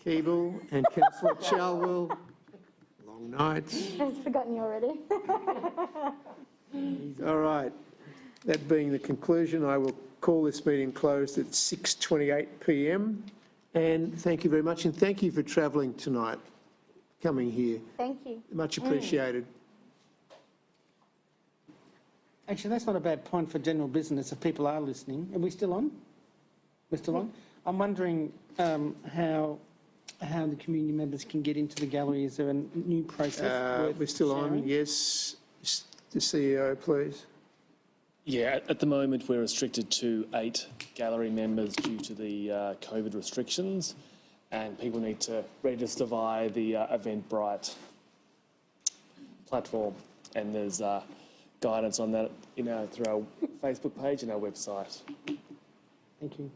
Keeble and Councillor Chalwell. Long nights. I've forgotten you already. All right. That being the conclusion, I will call this meeting closed at 6:28 p.m. And thank you very much, and thank you for travelling tonight, coming here. Thank you. Much appreciated. Actually, that's not a bad point for general business if people are listening. Are we still on? We're still on? I'm wondering how the community members can get into the gallery. Is there a new process? We're still on, sharing? yes. The CEO, please. Yeah, at the moment we're restricted to 8 gallery members due to the COVID restrictions, and people need to register via the Eventbrite platform, and there's guidance on that through our Facebook page and our website. Thank you.